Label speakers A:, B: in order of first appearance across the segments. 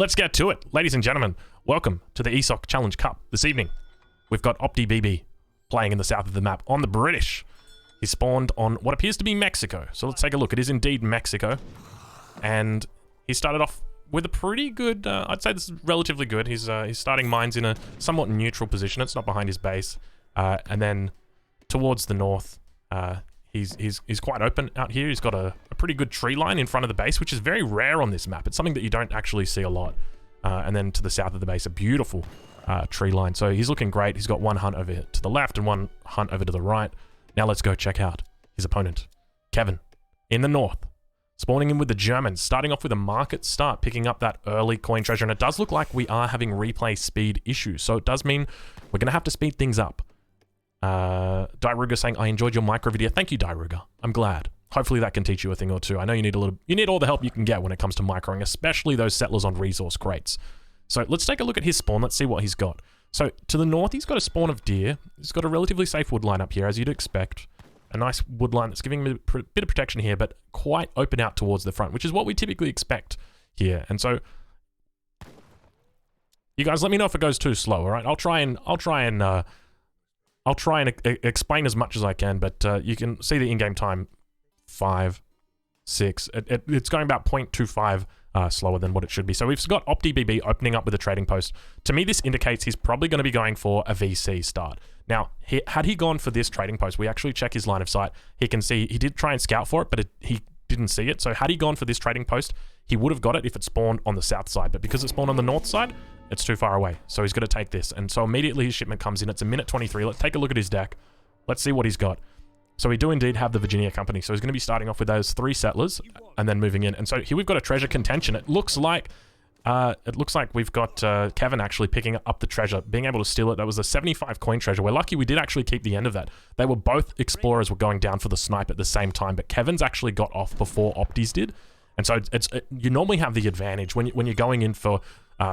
A: Let's get to it. Ladies and gentlemen, welcome to the ESOC Challenge Cup. This evening, we've got optibb playing in the south of the map on the British. He spawned on what appears to be Mexico. So let's take a look. It is indeed Mexico. And he started off with a pretty good, I'd say this is relatively good. He's starting mines in a somewhat neutral position. It's not behind his base. And then towards the north, he's quite open out here. He's got a pretty good tree line in front of the base, which is very rare on this map. It's something that you don't actually see a lot. And then to the south of the base, a beautiful tree line. So he's looking great. He's got one hunt over here to the left and one hunt over to the right. Now let's go check out his opponent, Kévin, in the north. Spawning in with the Germans, starting off with a market start, picking up that early coin treasure. And it does look like we are having replay speed issues. So it does mean we're going to have to speed things up. Dairuga saying, I enjoyed your micro video. Thank you, Dairuga. I'm glad. Hopefully that can teach you a thing or two. I know you need all the help you can get when it comes to microing, especially those settlers on resource crates. So let's take a look at his spawn. Let's see what he's got. So to the north, he's got a spawn of deer. He's got a relatively safe wood line up here, as you'd expect. A nice wood line that's giving him a bit of protection here, but quite open out towards the front, which is what we typically expect here. And so you guys let me know if it goes too slow, all right? I'll try and explain as much as I can, but you can see the in-game time 5, 6. It's going about 0.25 slower than what it should be. So we've got optibb opening up with a trading post. To me, this indicates he's probably going to be going for a VC start. Now, had he gone for this trading post, we actually check his line of sight. He can see, he did try and scout for it, but he didn't see it. So had he gone for this trading post, he would have got it if it spawned on the south side. But because it spawned on the north side, it's too far away. So he's going to take this. And so immediately his shipment comes in. It's a minute 23. Let's take a look at his deck. Let's see what he's got. So we do indeed have the Virginia Company. So he's going to be starting off with those 3 settlers and then moving in. And so here we've got a treasure contention. It looks like we've got Kévin actually picking up the treasure, being able to steal it. That was a 75 coin treasure. We're lucky we did actually keep the end of that. They were both explorers were going down for the snipe at the same time, but Kevin's actually got off before Opti's did. And so you normally have the advantage when you're going in for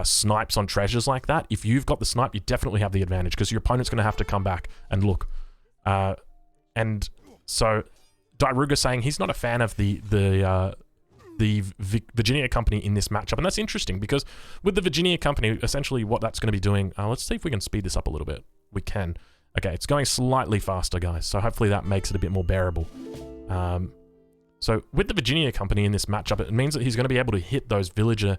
A: snipes on treasures like that. If you've got the snipe, you definitely have the advantage because your opponent's going to have to come back and look. And so Dairuga saying he's not a fan of the Virginia Company in this matchup. And that's interesting because with the Virginia Company, essentially what that's going to be doing, let's see if we can speed this up a little bit. We can. Okay, it's going slightly faster, guys. So hopefully that makes it a bit more bearable. So with the Virginia Company in this matchup, it means that he's going to be able to hit those villager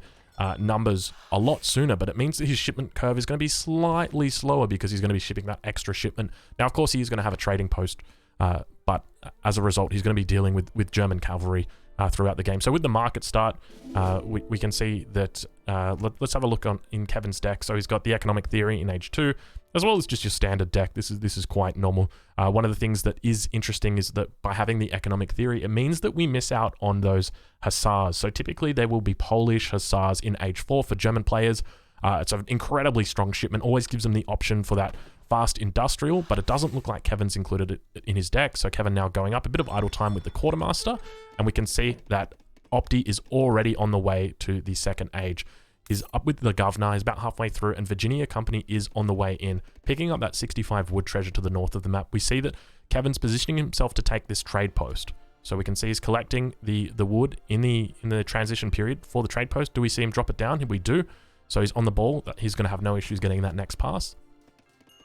A: numbers a lot sooner, but it means that his shipment curve is going to be slightly slower because he's going to be shipping that extra shipment. Now, of course, he is going to have a trading post, but as a result, he's going to be dealing with German cavalry throughout the game. So with the market start, we can see that, let's have a look in Kevin's deck. So he's got the economic theory in age 2, as well as just your standard deck. This is quite normal. One of the things that is interesting is that by having the economic theory, it means that we miss out on those hussars. So typically there will be Polish hussars in age 4 for German players. It's an incredibly strong shipment, always gives them the option for that fast industrial, but it doesn't look like Kevin's included it in his deck. So Kévin now going up, a bit of idle time with the quartermaster, and we can see that Opti is already on the way to the second age. He's up with the governor, he's about halfway through, and Virginia Company is on the way in, picking up that 65 wood treasure to the north of the map. We see that Kevin's positioning himself to take this trade post. So we can see he's collecting the wood in the transition period for the trade post. Do we see him drop it down? We do. So he's on the ball. He's going to have no issues getting that next pass.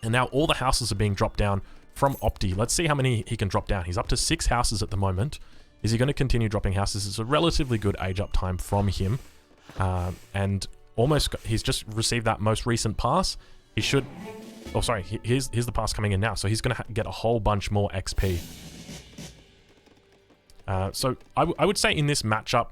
A: And now all the houses are being dropped down from Opti. Let's see how many he can drop down. He's up to 6 houses at the moment. Is he going to continue dropping houses? It's a relatively good age up time from him. And he's just received that most recent pass. He should... Oh, sorry. Here's the pass coming in now. So he's going to get a whole bunch more XP. So I would say in this matchup...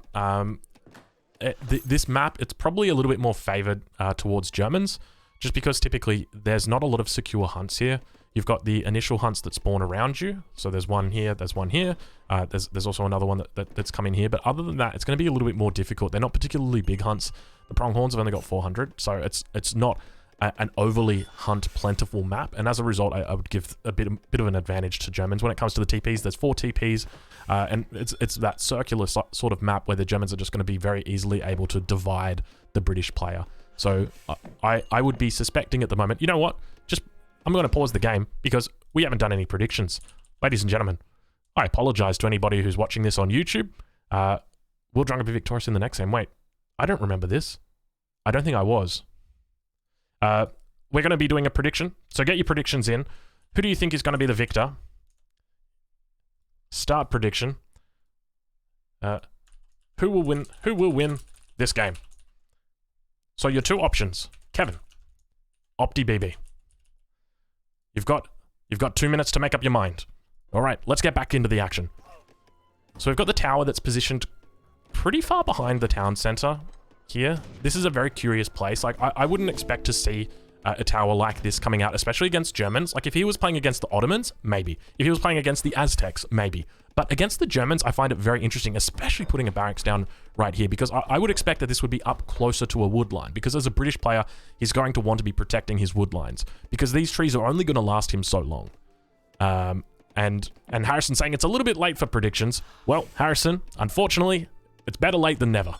A: this map, it's probably a little bit more favored towards Germans, just because typically there's not a lot of secure hunts here. You've got the initial hunts that spawn around you. So there's one here, there's one here. There's also another one that's coming here. But other than that, it's going to be a little bit more difficult. They're not particularly big hunts. The pronghorns have only got 400, so it's not an overly hunt plentiful map. And as a result, I would give a bit of an advantage to Germans when it comes to the TPs. There's 4 TPs, and it's that circular sort of map where the Germans are just going to be very easily able to divide the British player. So I would be suspecting at the moment, you know what, I'm going to pause the game because we haven't done any predictions. Ladies and gentlemen, I apologize to anybody who's watching this on YouTube. Will Drunga be victorious in the next game? Wait, I don't remember this. I don't think I was. We're going to be doing a prediction. So get your predictions in. Who do you think is going to be the victor? Start prediction. Who will win? Who will win this game? So your two options, Kévin, optibb. You've got 2 minutes to make up your mind. All right, let's get back into the action. So we've got the tower that's positioned pretty far behind the town center here. This is a very curious place. Like, I wouldn't expect to see a tower like this coming out, especially against Germans. Like, if he was playing against the Ottomans, maybe. If he was playing against the Aztecs, maybe. But against the Germans, I find it very interesting, especially putting a barracks down right here, because I would expect that this would be up closer to a wood line, because as a British player, he's going to want to be protecting his wood lines, because these trees are only going to last him so long. And Harrison saying it's a little bit late for predictions. Well, Harrison, unfortunately, it's better late than never.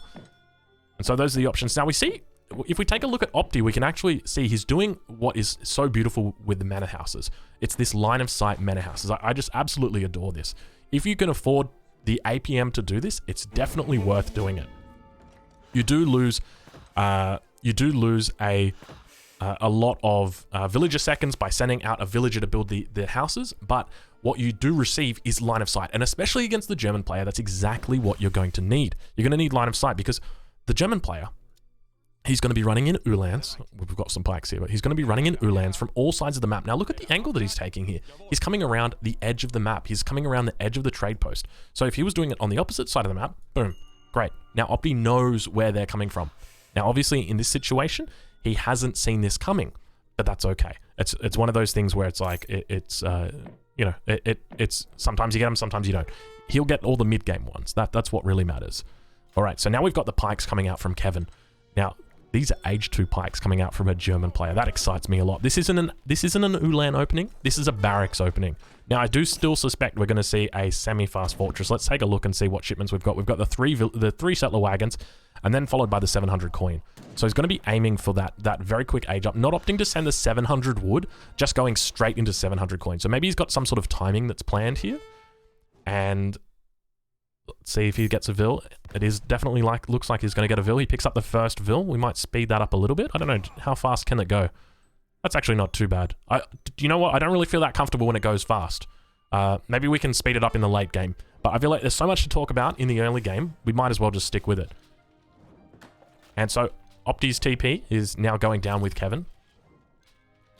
A: And so those are the options. Now we see, if we take a look at Opti, we can actually see he's doing what is so beautiful with the manor houses. It's this line of sight manor houses. I just absolutely adore this. If you can afford the APM to do this, it's definitely worth doing it. You do lose a lot of villager seconds by sending out a villager to build the houses, but what you do receive is line of sight, and especially against the German player, that's exactly what you're going to need. You're going to need line of sight, because the German player, he's going to be running in Uhlans. We've got some pikes here, but he's going to be running in Uhlans from all sides of the map. Now look at the angle that he's taking here. He's coming around the edge of the map. He's coming around the edge of the trade post. So if he was doing it on the opposite side of the map, boom, great. Now Opti knows where they're coming from. Now obviously in this situation, he hasn't seen this coming, but that's okay. It's one of those things where it's like, it's sometimes you get them, sometimes you don't. He'll get all the mid-game ones. That's what really matters. All right, so now we've got the pikes coming out from Kévin. Now, these are age 2 pikes coming out from a German player. That excites me a lot. This isn't an Uhlan opening. This is a barracks opening. Now, I do still suspect we're going to see a semi-fast fortress. Let's take a look and see what shipments we've got. We've got the three settler wagons, and then followed by the 700 coin. So he's going to be aiming for that very quick age up, not opting to send the 700 wood, just going straight into 700 coin. So maybe he's got some sort of timing that's planned here. And let's see if he gets a vill. It is definitely looks like he's going to get a vill. He picks up the first vill. We might speed that up a little bit. I don't know, how fast can it go? That's actually not too bad. You know what? I don't really feel that comfortable when it goes fast. Maybe we can speed it up in the late game. But I feel like there's so much to talk about in the early game, we might as well just stick with it. And so Opti's TP is now going down with Kévin.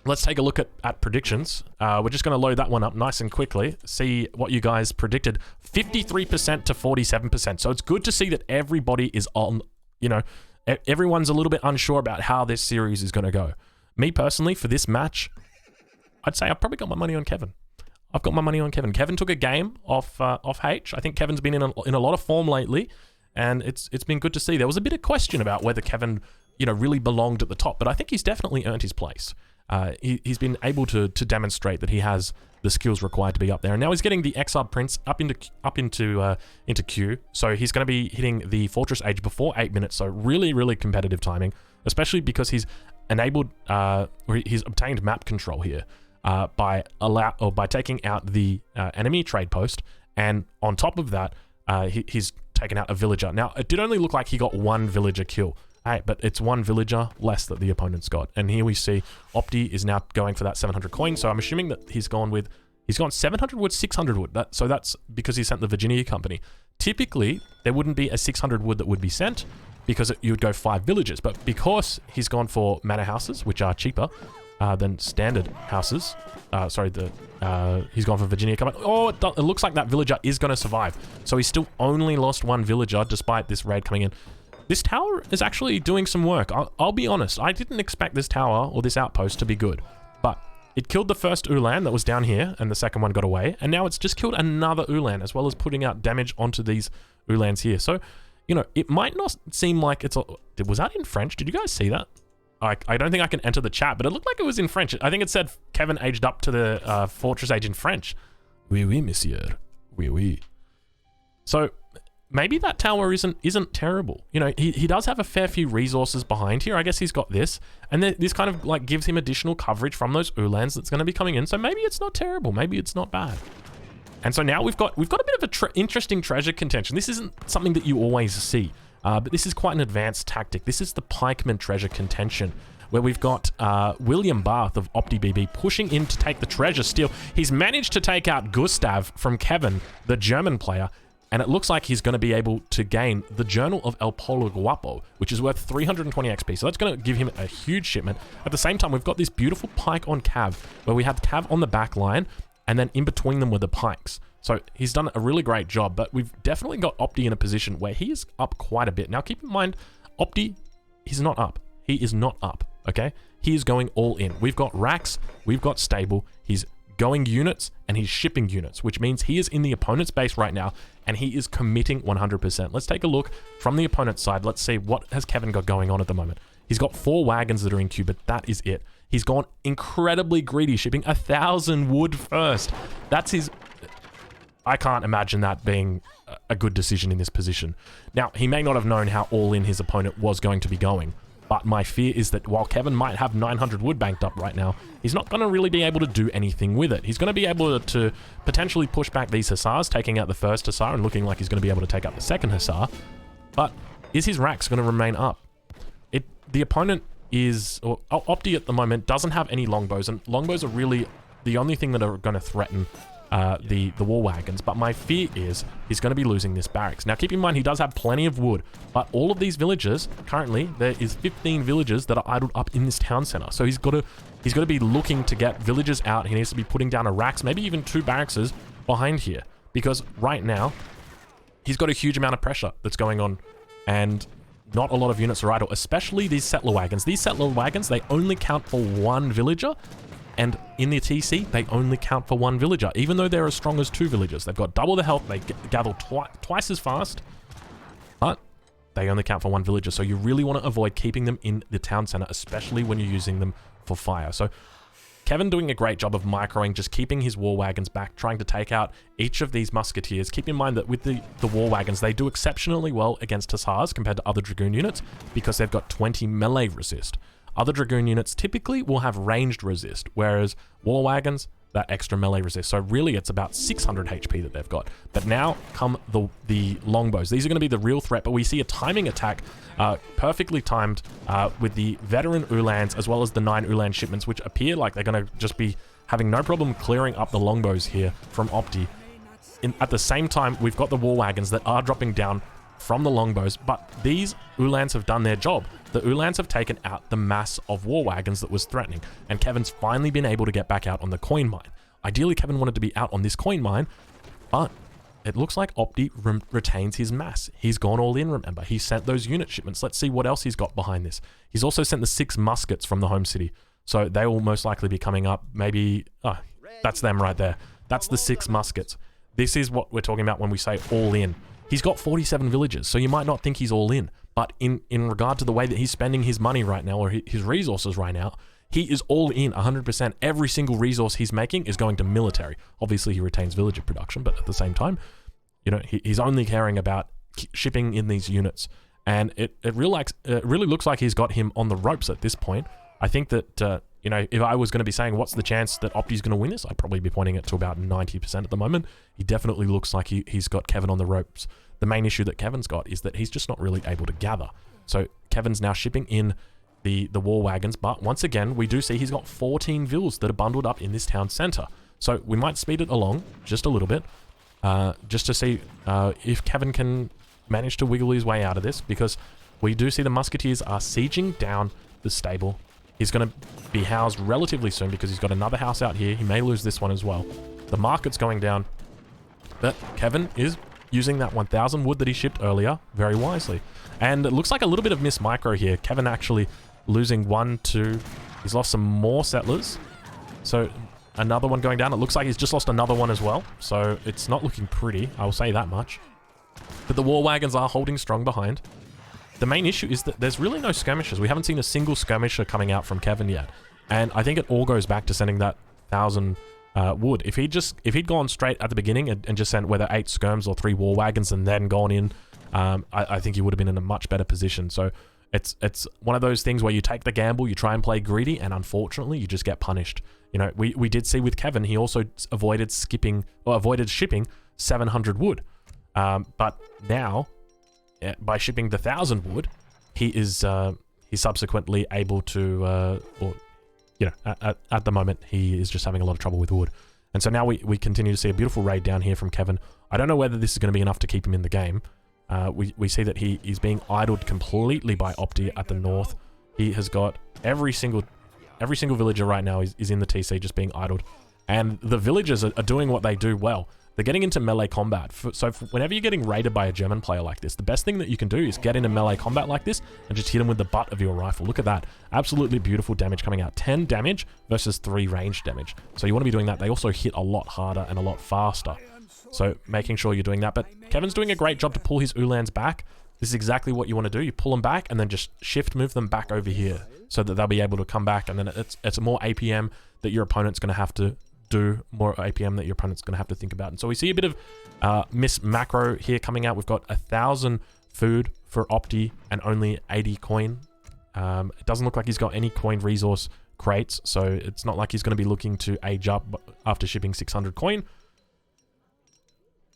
A: Let's take a look at predictions. We're just going to load that one up nice and quickly. See what you guys predicted. 53% to 47%. So it's good to see that everybody is on, everyone's a little bit unsure about how this series is going to go. Me personally, for this match, I'd say I've probably got my money on Kévin. I've got my money on Kévin. Kévin took a game off H. I think Kevin's been in a lot of form lately, and it's been good to see. There was a bit of question about whether Kévin, really belonged at the top, but I think he's definitely earned his place. He's been able to demonstrate that he has the skills required to be up there, and now he's getting the XR Prince up into Q. So he's going to be hitting the Fortress Age before 8 minutes. So really, really competitive timing, especially because he's enabled, he's obtained map control here by taking out the enemy trade post, and on top of that, he's taken out a villager. Now it did only look like he got one villager kill. Hey, but it's one villager less that the opponent's got. And here we see Opti is now going for that 700 coin. So I'm assuming that he's gone 700 wood, 600 wood. So that's because he sent the Virginia company. Typically, there wouldn't be a 600 wood that would be sent because you would go 5 villagers. But because he's gone for manor houses, which are cheaper than standard houses. He's gone for Virginia company. Oh, it looks like that villager is going to survive. So he's still only lost one villager despite this raid coming in. This tower is actually doing some work. I'll be honest, I didn't expect this tower or this outpost to be good, but it killed the first Uhlan that was down here, and the second one got away, and now it's just killed another Uhlan, as well as putting out damage onto these Uhlans here. So, it might not seem like it's... Was that in French? Did you guys see that? I don't think I can enter the chat, but it looked like it was in French. I think it said Kévin aged up to the Fortress Age in French. Oui, oui, monsieur. Oui, oui. So... maybe that tower isn't terrible. He does have a fair few resources behind here. I guess he's got this, and this kind of gives him additional coverage from those Uhlans that's going to be coming in. So maybe it's not terrible. Maybe it's not bad. And so now we've got a bit of interesting treasure contention. This isn't something that you always see. But this is quite an advanced tactic. This is the pikeman treasure contention, where we've got William Barth of optibb pushing in to take the treasure steal. He's managed to take out Gustav from Kévin, the German player, and it looks like he's going to be able to gain the Journal of El Polo Guapo, which is worth 320 XP. So that's going to give him a huge shipment. At the same time, we've got this beautiful pike on Cav, where we have Cav on the back line, and then in between them were the pikes. So he's done a really great job, but we've definitely got Opti in a position where he is up quite a bit. Now, keep in mind, Opti, he's not up. He is not up, okay? He is going all in. We've got racks, we've got stable, he's going units, and he's shipping units, which means he is in the opponent's base right now, and he is committing 100%. Let's take a look from the opponent's side. Let's see what has Kévin got going on at the moment. He's got 4 wagons that are in queue, but that is it. He's gone incredibly greedy, shipping 1,000 wood first. That's his... I can't imagine that being a good decision in this position. Now, he may not have known how all in his opponent was going to be going, but my fear is that while Kévin might have 900 wood banked up right now, he's not going to really be able to do anything with it. He's going to be able to potentially push back these hussars, taking out the first hussar and looking like he's going to be able to take out the second hussar. But is his racks going to remain up? The opponent is, or Opti at the moment, doesn't have any longbows, and longbows are really the only thing that are going to threaten the war wagons. But my fear is he's going to be losing this barracks. Now, keep in mind, he does have plenty of wood, but all of these villages, currently, there is 15 villages that are idled up in this town center. So he's got to be looking to get villages out. He needs to be putting down a racks, maybe even 2 barracks behind here, because right now, he's got a huge amount of pressure that's going on, and not a lot of units are idle, especially these settler wagons. These settler wagons, they only count for 1 villager, and in the TC, they only count for 1 villager, even though they're as strong as 2 villagers. They've got double the health, they gather twice as fast, but they only count for 1 villager. So you really want to avoid keeping them in the town center, especially when you're using them for fire. So Kévin doing a great job of microing, just keeping his war wagons back, trying to take out each of these musketeers. Keep in mind that with the war wagons, they do exceptionally well against hussars compared to other dragoon units because they've got 20 melee resist. Other dragoon units typically will have ranged resist, whereas war wagons, that extra melee resist. So really, it's about 600 HP that they've got. But now come the longbows. These are going to be the real threat, but we see a timing attack, perfectly timed with the veteran Ulans as well as the 9 Ulan shipments, which appear like they're going to just be having no problem clearing up the longbows here from Opti. At the same time, we've got the war wagons that are dropping down from the longbows, but these Ulans have done their job. The Ulans have taken out the mass of war wagons that was threatening, and Kévin's finally been able to get back out on the coin mine. Ideally, Kévin wanted to be out on this coin mine, but it looks like Opti retains his mass. He's gone all in, remember. He sent those unit shipments. Let's see what else he's got behind this. He's also sent the 6 muskets from the home city, so they will most likely be coming up. Maybe, that's them right there. That's the 6 muskets. This is what we're talking about when we say all in. He's got 47 villages, so you might not think he's all in. But in regard to the way that he's spending his money right now, or his resources right now, he is all in 100%. Every single resource he's making is going to military. Obviously, he retains villager production, but at the same time, you know, he's only caring about shipping in these units. And it really looks like he's got him on the ropes at this point. I think that, you know, if I was going to be saying what's the chance that Opti's going to win this, I'd probably be pointing it to about 90% at the moment. He definitely looks like he's got Kévin on the ropes. The main issue that Kévin's got is that he's just not really able to gather. So Kévin's now shipping in the war wagons, but once again, we do see he's got 14 vills that are bundled up in this town center. So we might speed it along just a little bit, just to see if Kévin can manage to wiggle his way out of this, because we do see the musketeers are sieging down the stable. He's going to be housed relatively soon because he's got another house out here. He may lose this one as well. The market's going down, but Kévin is using that 1,000 wood that he shipped earlier very wisely. And it looks like a little bit of miss micro here. Kévin actually losing 1, 2. He's lost some more settlers. So another one going down. It looks like he's just lost another one as well. So it's not looking pretty, I'll say that much. But the war wagons are holding strong behind. The main issue is that there's really no skirmishes. We haven't seen a single skirmisher coming out from Kévin yet. And I think it all goes back to sending that 1,000 wood. If he'd gone straight at the beginning and just sent whether 8 skirms or 3 war wagons and then gone in, I think he would have been in a much better position. So it's one of those things where you take the gamble, you try and play greedy, and unfortunately you just get punished. You know, we did see with Kévin, he also avoided shipping 700 wood. But now by shipping the 1,000 wood, he is he's subsequently able to, or you know, at the moment he is just having a lot of trouble with wood. And so now we continue to see a beautiful raid down here from Kévin. I don't know whether this is going to be enough to keep him in the game. We see that he is being idled completely by Opti at the north. He has got every single villager right now is in the TC just being idled. And the villagers are doing what they do well. They're getting into melee combat. So whenever you're getting raided by a German player like this, the best thing that you can do is get into melee combat like this and just hit him with the butt of your rifle. Look at that. Absolutely beautiful damage coming out. 10 damage versus 3 range damage. So you want to be doing that. They also hit a lot harder and a lot faster. So making sure you're doing that. But Kevin's doing a great job to pull his Ulans back. This is exactly what you want to do. You pull them back and then just shift move them back over here so that they'll be able to come back. And then it's more APM that your opponent's going to have to do, more APM that your opponent's going to have to think about. And so we see a bit of miss macro here coming out. We've got 1,000 food for Opti and only 80 coin. It doesn't look like he's got any coined resource crates, so it's not like he's going to be looking to age up after shipping 600 coin.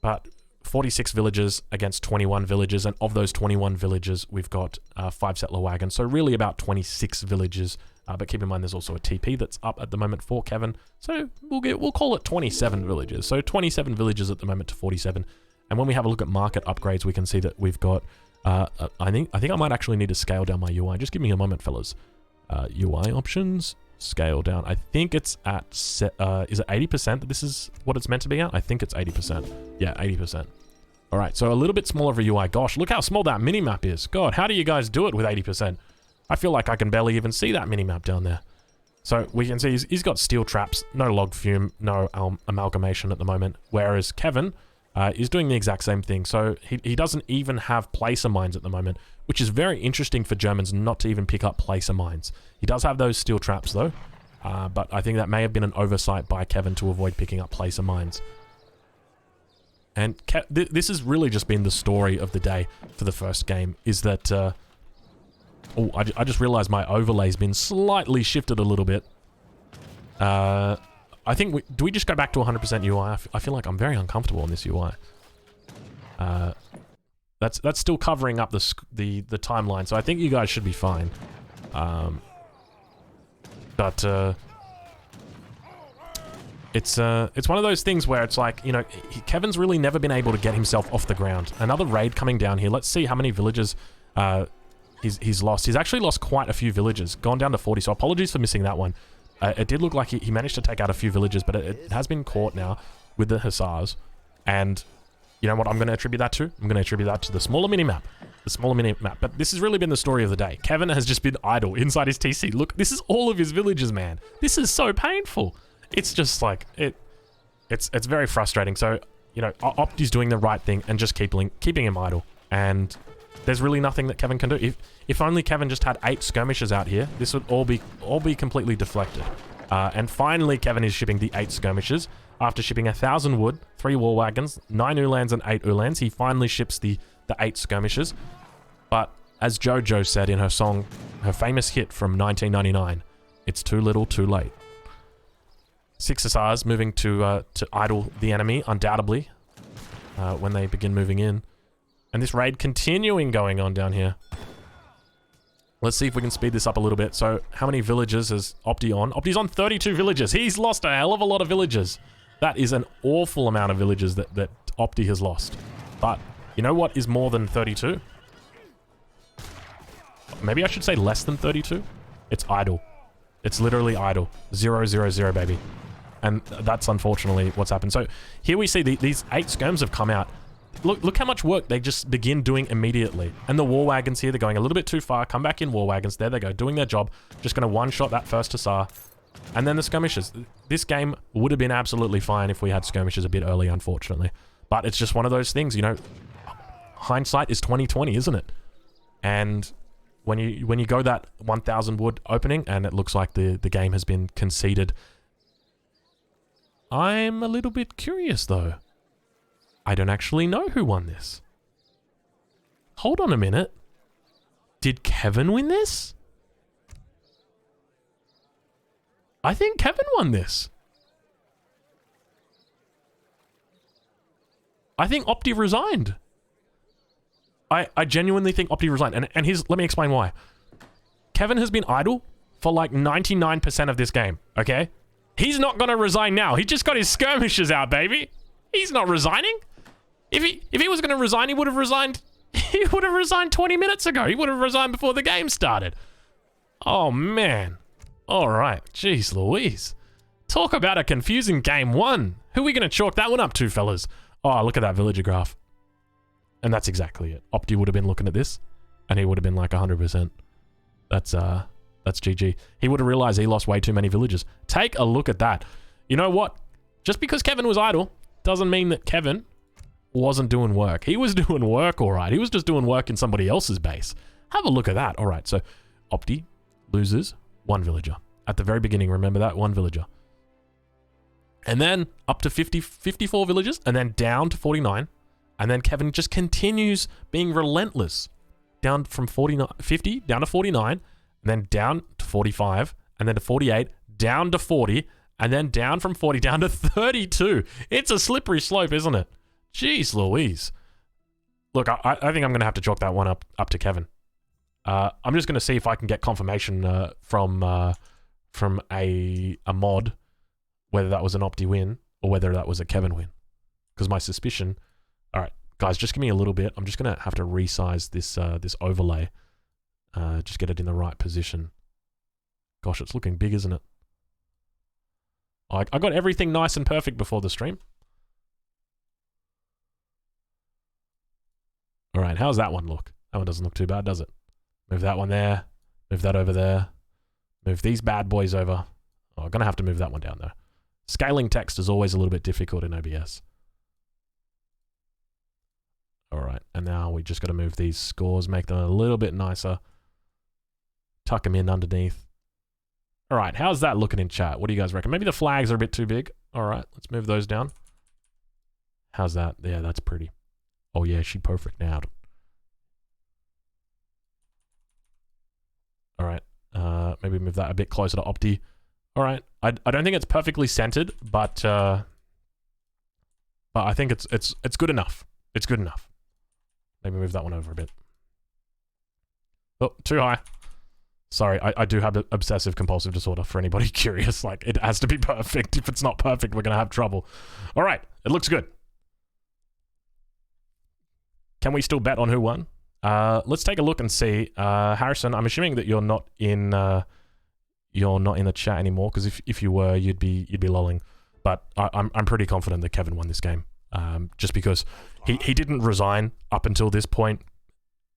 A: But 46 villagers against 21 villagers, and of those 21 villagers, we've got 5 settler wagons, so really about 26 villagers. But keep in mind, there's also a TP that's up at the moment for Kévin, so we'll call it 27 villagers. So 27 villagers at the moment to 47. And when we have a look at market upgrades, we can see that we've got. I think I might actually need to scale down my UI. Just give me a moment, fellas. UI options, scale down. I think it's at is it 80% that this is what it's meant to be at? I think it's 80%. Yeah, 80%. All right, so a little bit smaller of a UI. Gosh, look how small that minimap is. God, how do you guys do it with 80%? I feel like I can barely even see that minimap down there. So we can see he's got steel traps, no log fume, no amalgamation at the moment. Whereas Kévin is doing the exact same thing. So he doesn't even have placer mines at the moment, which is very interesting for Germans not to even pick up placer mines. He does have those steel traps though, but I think that may have been an oversight by Kévin to avoid picking up placer mines. And this has really just been the story of the day for the first game, is that... oh, I just realized my overlay's been slightly shifted a little bit. I think do we just go back to 100% UI? I feel like I'm very uncomfortable on this UI. That's still covering up the timeline, so I think you guys should be fine. But it's one of those things where it's like, you know, Kevin's really never been able to get himself off the ground. Another raid coming down here. Let's see how many villagers he's lost. He's actually lost quite a few villagers, gone down to 40, so apologies for missing that one. It did look like he managed to take out a few villagers, but it has been caught now with the hussars. And you know what I'm going to attribute that to? I'm going to attribute that to the smaller minimap. The smaller minimap. But this has really been the story of the day. Kévin has just been idle inside his TC. Look, this is all of his villagers, man. This is so painful. It's just like, it's very frustrating. So, you know, Opti's doing the right thing and just keeping him idle. And there's really nothing that Kévin can do. If only Kévin just had 8 skirmishes out here, this would all be completely deflected. And finally, Kévin is shipping the 8 skirmishes. After shipping 1,000 wood, 3 war wagons, 9 Ulans and 8 Ulans, he finally ships the 8 skirmishes. But as JoJo said in her song, her famous hit from 1999, it's too little, too late. 6 hussars moving to idle the enemy, undoubtedly, when they begin moving in. And this raid continuing going on down here. Let's see if we can speed this up a little bit. So, how many villagers is Opti on? Opti's on 32 villagers. He's lost a hell of a lot of villagers. That is an awful amount of villagers that Opti has lost. But, you know what is more than 32? Maybe I should say less than 32? It's idle. It's literally idle. 0, 0, 0, baby. And that's unfortunately what's happened. So, here we see these 8 skirms have come out. Look how much work they just begin doing immediately. And the war wagons here, they're going a little bit too far. Come back in war wagons. There they go, doing their job. Just going to one-shot that first hussar. And then the skirmishes. This game would have been absolutely fine if we had skirmishes a bit early, unfortunately. But it's just one of those things, you know. Hindsight is 20/20, isn't it? And when you go that 1,000 wood opening, and it looks like the game has been conceded. I'm a little bit curious, though. I don't actually know who won this. Hold on a minute. Did Kévin win this? I think Kévin won this. I think Opti resigned. I genuinely think Opti resigned. And let me explain why. Kévin has been idle for like 99% of this game, okay? He's not gonna resign now. He just got his skirmishes out, baby. He's not resigning. If he was gonna resign, he would have resigned. He would have resigned 20 minutes ago. He would have resigned before the game started. Oh, man. All right. Jeez Louise. Talk about a confusing game one. Who are we going to chalk that one up to, fellas? Oh, look at that villager graph. And that's exactly it. Opti would have been looking at this, and he would have been like 100%. That's GG. He would have realized he lost way too many villagers. Take a look at that. You know what? Just because Kévin was idle doesn't mean that Kévin wasn't doing work. He was doing work, all right. He was just doing work in somebody else's base. Have a look at that. All right, so Opti loses 1 villager. At the very beginning, remember that? 1 villager. And then up to 54 villagers, and then down to 49. And then Kévin just continues being relentless. Down from 50, down to 49, and then down to 45, and then to 48, down to 40, and then down from 40 down to 32. It's a slippery slope, isn't it? Jeez Louise. Look, I think I'm going to have to chalk that one up to Kévin. I'm just going to see if I can get confirmation from a mod, whether that was an Opti win or whether that was a Kévin win. Because my suspicion... All right, guys, just give me a little bit. I'm just going to have to resize this overlay. Just get it in the right position. Gosh, it's looking big, isn't it? I got everything nice and perfect before the stream. All right, how's that one look? That one doesn't look too bad, does it? Move that one there. Move that over there. Move these bad boys over. Oh, I'm going to have to move that one down, though. Scaling text is always a little bit difficult in OBS. All right, and now we just got to move these scores, make them a little bit nicer. Tuck them in underneath. All right, how's that looking in chat? What do you guys reckon? Maybe the flags are a bit too big. All right, let's move those down. How's that? Yeah, that's pretty. Oh yeah, she perfect now. All right, maybe move that a bit closer to Opti. All right, I don't think it's perfectly centered, but I think it's good enough. It's good enough. Maybe move that one over a bit. Oh, too high. Sorry, I do have obsessive compulsive disorder for anybody curious. Like, it has to be perfect. If it's not perfect, we're gonna have trouble. All right, it looks good. Can we still bet on who won? Let's take a look and see. Harrison, I'm assuming that you're not in the chat anymore, because if you were, you'd be lolling. But I'm pretty confident that Kévin won this game, just because he didn't resign up until this point,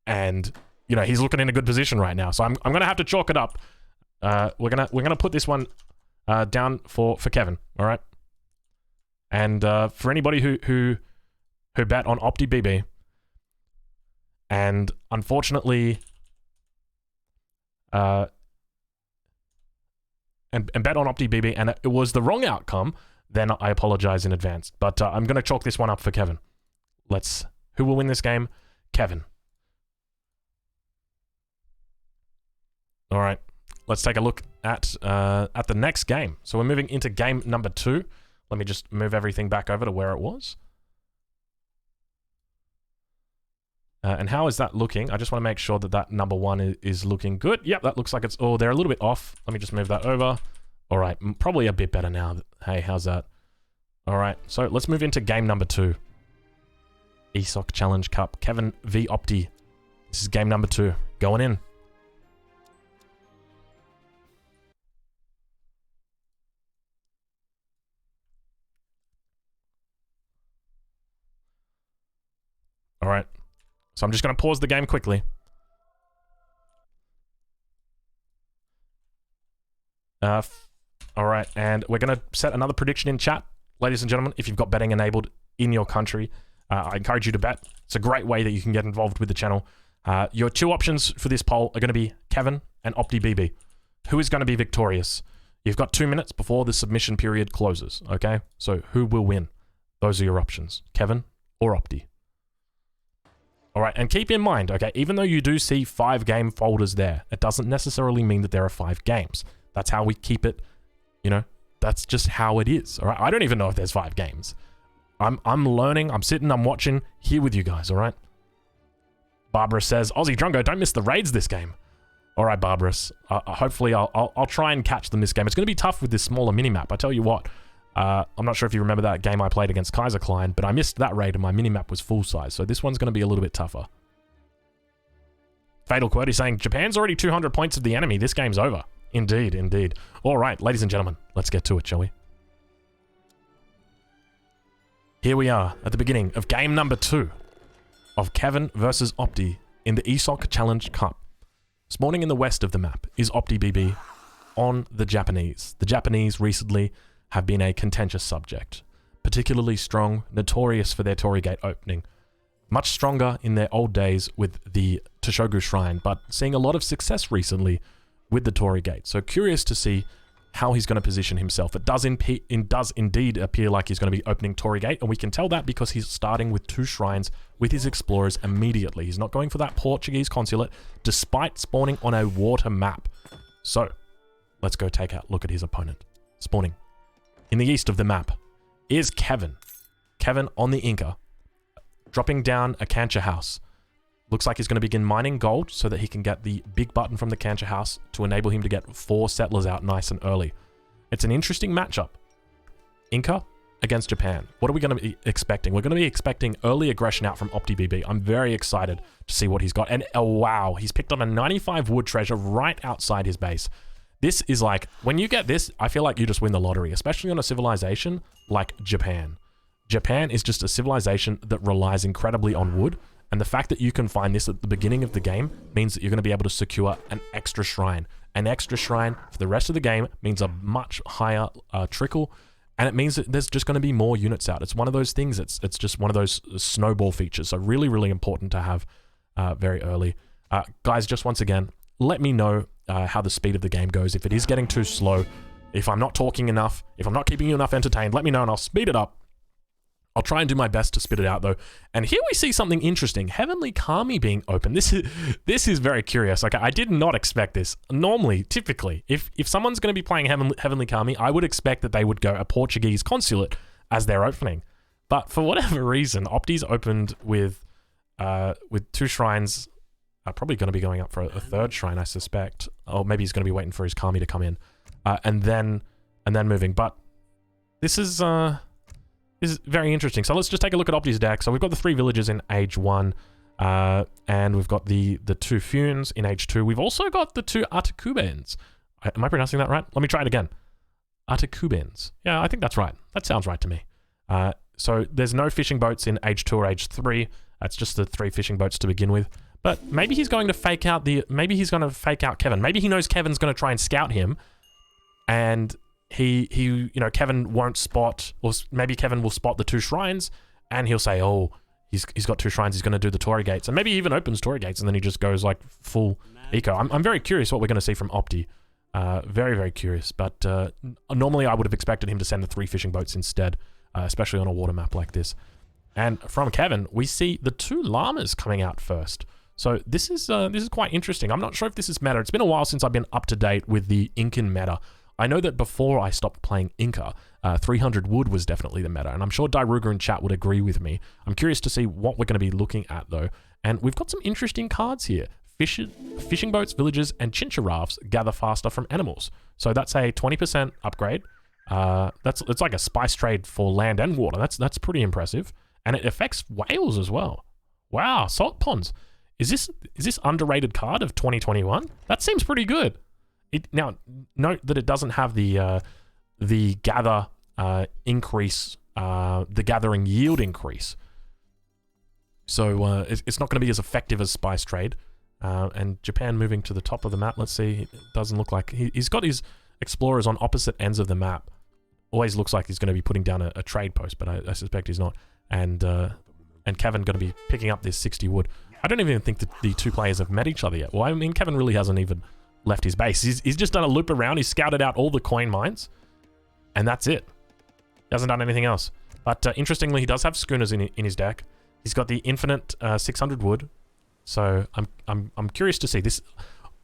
A: and you know he's looking in a good position right now. So I'm gonna have to chalk it up. We're gonna put this one down for Kévin. All right, and for anybody who bet on optibb. And unfortunately, and bet on optibb, and it was the wrong outcome, then I apologize in advance. But I'm going to chalk this one up for Kévin. Who will win this game? Kévin. All right, let's take a look at the next game. So we're moving into game number 2. Let me just move everything back over to where it was. And how is that looking? I just want to make sure that that number 1 is looking good. Yep, that looks like it's... Oh, they're a little bit off. Let me just move that over. All right, probably a bit better now. Hey, how's that? All right, so let's move into game number 2. ESOC Challenge Cup. Kévin v Opti. This is game number 2. Going in. All right. So I'm just going to pause the game quickly. All right, and we're going to set another prediction in chat. Ladies and gentlemen, if you've got betting enabled in your country, I encourage you to bet. It's a great way that you can get involved with the channel. Your 2 options for this poll are going to be Kévin and optibb. Who is going to be victorious? You've got 2 minutes before the submission period closes, okay? So who will win? Those are your options, Kévin or Opti. All right, and keep in mind, okay, even though you do see 5 game folders there, it doesn't necessarily mean that there are 5 games. That's how we keep it, you know, that's just how it is, all right? I don't even know if there's 5 games. I'm learning, I'm sitting, I'm watching, here with you guys, all right? Barbarous says, Aussie Drongo, don't miss the raids this game. All right, Barbarous. Hopefully, I'll try and catch them this game. It's going to be tough with this smaller minimap. I tell you what, I'm not sure if you remember that game I played against Kaiser Klein, but I missed that raid and my minimap was full size. So this one's going to be a little bit tougher. Fatal Quote is saying, Japan's already 200 points of the enemy. This game's over. Indeed, indeed. All right, ladies and gentlemen, let's get to it, shall we? Here we are at the beginning of game number 2 of Kévin versus optibb in the ESOC Challenge Cup. Spawning in the west of the map is optibb on the Japanese. The Japanese recently have been a contentious subject. Particularly strong, notorious for their Torii Gate opening. Much stronger in their old days with the Toshogu Shrine, but seeing a lot of success recently with the Torii Gate. So curious to see how he's going to position himself. It does indeed appear like he's going to be opening Torii Gate, and we can tell that because he's starting with 2 shrines with his explorers immediately. He's not going for that Portuguese consulate, despite spawning on a water map. So, let's go take a look at his opponent. Spawning in the east of the map is Kévin. Kévin on the Inca, dropping down a Cancha house. Looks like he's going to begin mining gold so that he can get the big button from the Cancha house to enable him to get 4 settlers out nice and early. It's an interesting matchup. Inca against Japan. What are we going to be expecting? We're going to be expecting early aggression out from optibb. I'm very excited to see what he's got. And oh wow, he's picked up a 95 wood treasure right outside his base. This is like, when you get this, I feel like you just win the lottery, especially on a civilization like Japan. Japan is just a civilization that relies incredibly on wood. And the fact that you can find this at the beginning of the game means that you're going to be able to secure an extra shrine. An extra shrine for the rest of the game means a much higher trickle, and it means that there's just going to be more units out. It's one of those things, it's just one of those snowball features. So really, really important to have very early. Guys, just once again, let me know how the speed of the game goes. If it is getting too slow, if I'm not talking enough, if I'm not keeping you enough entertained, let me know and I'll speed it up. I'll try and do my best to spit it out though. And here we see something interesting. Heavenly Kami being open. This is very curious. Like, I did not expect this. Normally, typically, if someone's going to be playing Heavenly Kami, I would expect that they would go a Portuguese consulate as their opening. But for whatever reason, Opti's opened with 2 shrines. Probably going to be going up for a 3rd shrine, I suspect. Or maybe he's going to be waiting for his Kami to come in. And then moving. But this is very interesting. So let's just take a look at Opti's deck. So we've got the 3 villages in Age 1, and we've got the 2 Funes in Age 2. We've also got the 2 Atakubens. Am I pronouncing that right? Let me try it again. Atakubens. Yeah, I think that's right. That sounds right to me. So there's no fishing boats in Age 2 or Age 3. That's just the 3 fishing boats to begin with. But maybe he's going to fake out Kévin. Maybe he knows Kevin's going to try and scout him, and Kévin won't spot, or maybe Kévin will spot the 2 shrines, and he'll say, oh, he's got 2 shrines, he's going to do the Torii Gates, and maybe he even opens Torii Gates, and then he just goes like full eco. I'm very curious what we're going to see from Opti. Very, very curious, but normally I would have expected him to send the 3 fishing boats instead, especially on a water map like this. And from Kévin, we see the 2 llamas coming out first. So this is quite interesting. I'm not sure if this is meta. It's been a while since I've been up to date with the Incan meta. I know that before I stopped playing Inca, 300 wood was definitely the meta, and I'm sure Dairuga in chat would agree with me. I'm curious to see what we're going to be looking at though, and we've got some interesting cards here. Fishing boats, villages, and chinchirafs gather faster from animals. So that's a 20% upgrade. It's like a spice trade for land and water. That's pretty impressive, and it affects whales as well. Wow, salt ponds. Is this underrated card of 2021? That seems pretty good. Now, note that it doesn't have the gather increase, the gathering yield increase. So it's not going to be as effective as Spice Trade. And Japan moving to the top of the map. Let's see. It doesn't look like he's got his explorers on opposite ends of the map. Always looks like he's going to be putting down a trade post, but I suspect he's not. And Kévin going to be picking up this 60 wood. I don't even think that the 2 players have met each other yet. Well, I mean, Kévin really hasn't even left his base. He's just done a loop around. He's scouted out all the coin mines, and that's it. He hasn't done anything else. But interestingly, he does have schooners in his deck. He's got the infinite 600 wood. So I'm curious to see this,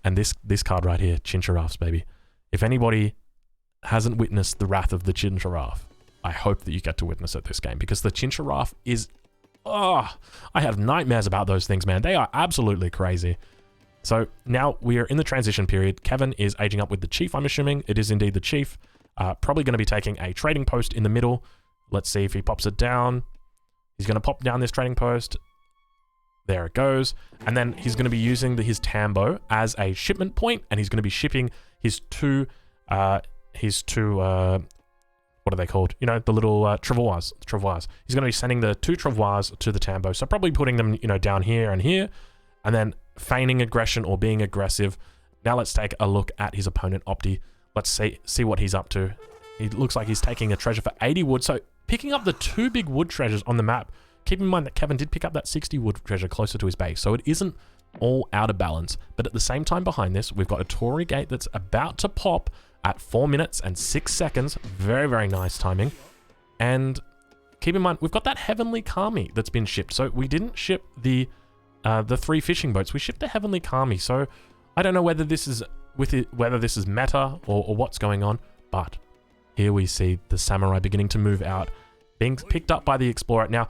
A: and this card right here, Chinchirafs, baby. If anybody hasn't witnessed the wrath of the Chinchiraf, I hope that you get to witness it this game, because the Chinchiraf is Oh, I have nightmares about those things, man. They are absolutely crazy. So now we are in the transition period. Kévin is aging up with the chief, I'm assuming. It is indeed the chief. Probably going to be taking a trading post in the middle. Let's see if he pops it down. He's going to pop down this trading post. There it goes. And then he's going to be using his Tambo as a shipment point, and he's going to be shipping his two, what are they called? You know, the little travois. He's going to be sending the 2 travois to the Tambo. So probably putting them, you know, down here, and then feigning aggression or being aggressive. Now let's take a look at his opponent, Opti. Let's see what he's up to. He looks like he's taking a treasure for 80 wood. So picking up the 2 big wood treasures on the map. Keep in mind that Kévin did pick up that 60 wood treasure closer to his base. So it isn't all out of balance. But at the same time behind this, we've got a Torii gate that's about to pop at 4 minutes and 6 seconds. Very, very nice timing. And keep in mind, we've got that Heavenly Kami that's been shipped. So we didn't ship the 3 fishing boats. We shipped the Heavenly Kami. So I don't know whether this is whether this is meta or what's going on. But here we see the samurai beginning to move out, being picked up by the explorer. Now,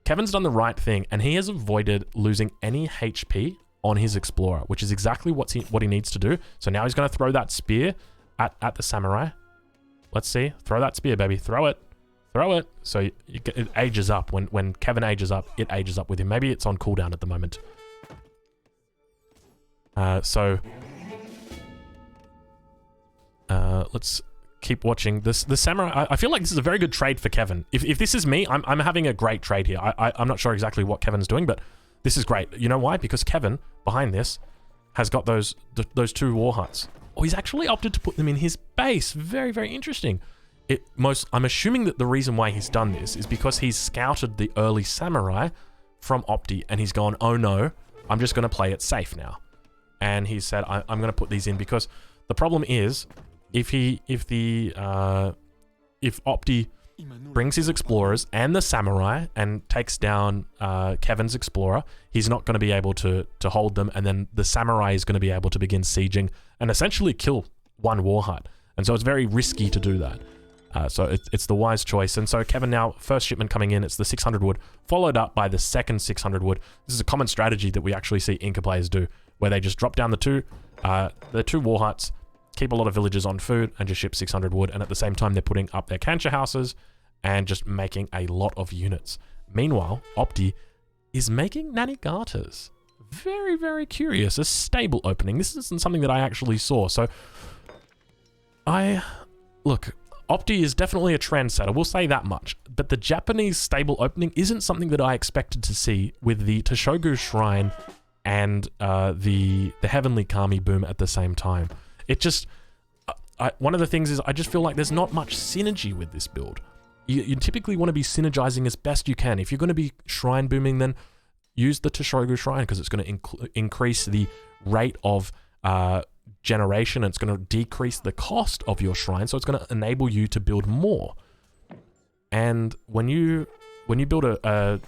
A: Kévin's done the right thing, and he has avoided losing any HP on his explorer, which is exactly what he needs to do. So now he's going to throw that spear at the samurai. Let's see. Throw that spear, baby. Throw it. Throw it. So it ages up. When Kévin ages up, it ages up with him. Maybe it's on cooldown at the moment. Let's keep watching this. The samurai, I feel like this is a very good trade for Kévin. If this is me, I'm having a great trade here. I'm not sure exactly what Kevin's doing, but this is great. You know why? Because Kévin, behind this, has got those 2 war huts. Oh, he's actually opted to put them in his base. Very, very interesting. I'm assuming that the reason why he's done this is because he's scouted the early samurai from Opti, and he's gone, oh no, I'm just going to play it safe now. And he said, I'm going to put these in because the problem is, if Opti brings his explorers and the samurai and takes down Kévin's explorer, he's not going to be able to hold them, and then the samurai is going to be able to begin sieging and essentially kill 1 war hut. And so it's very risky to do that. So it's the wise choice. And so Kévin now, first shipment coming in, it's the 600 wood, followed up by the second 600 wood. This is a common strategy that we actually see Inca players do, where they just drop down the 2 war huts, keep a lot of villagers on food, and just ship 600 wood. And at the same time, they're putting up their cancha houses and just making a lot of units. Meanwhile, Opti is making Nanigatas. Very, very curious. A stable opening. This isn't something that I actually saw. So, look, Opti is definitely a trendsetter. We'll say that much. But the Japanese stable opening isn't something that I expected to see with the Toshogu Shrine and the Heavenly Kami boom at the same time. It just, one of the things is I just feel like there's not much synergy with this build. You typically want to be synergizing as best you can. If you're going to be shrine booming, then use the Toshogu Shrine because it's going to increase the rate of generation, and it's going to decrease the cost of your shrine, so it's going to enable you to build more. And when you build a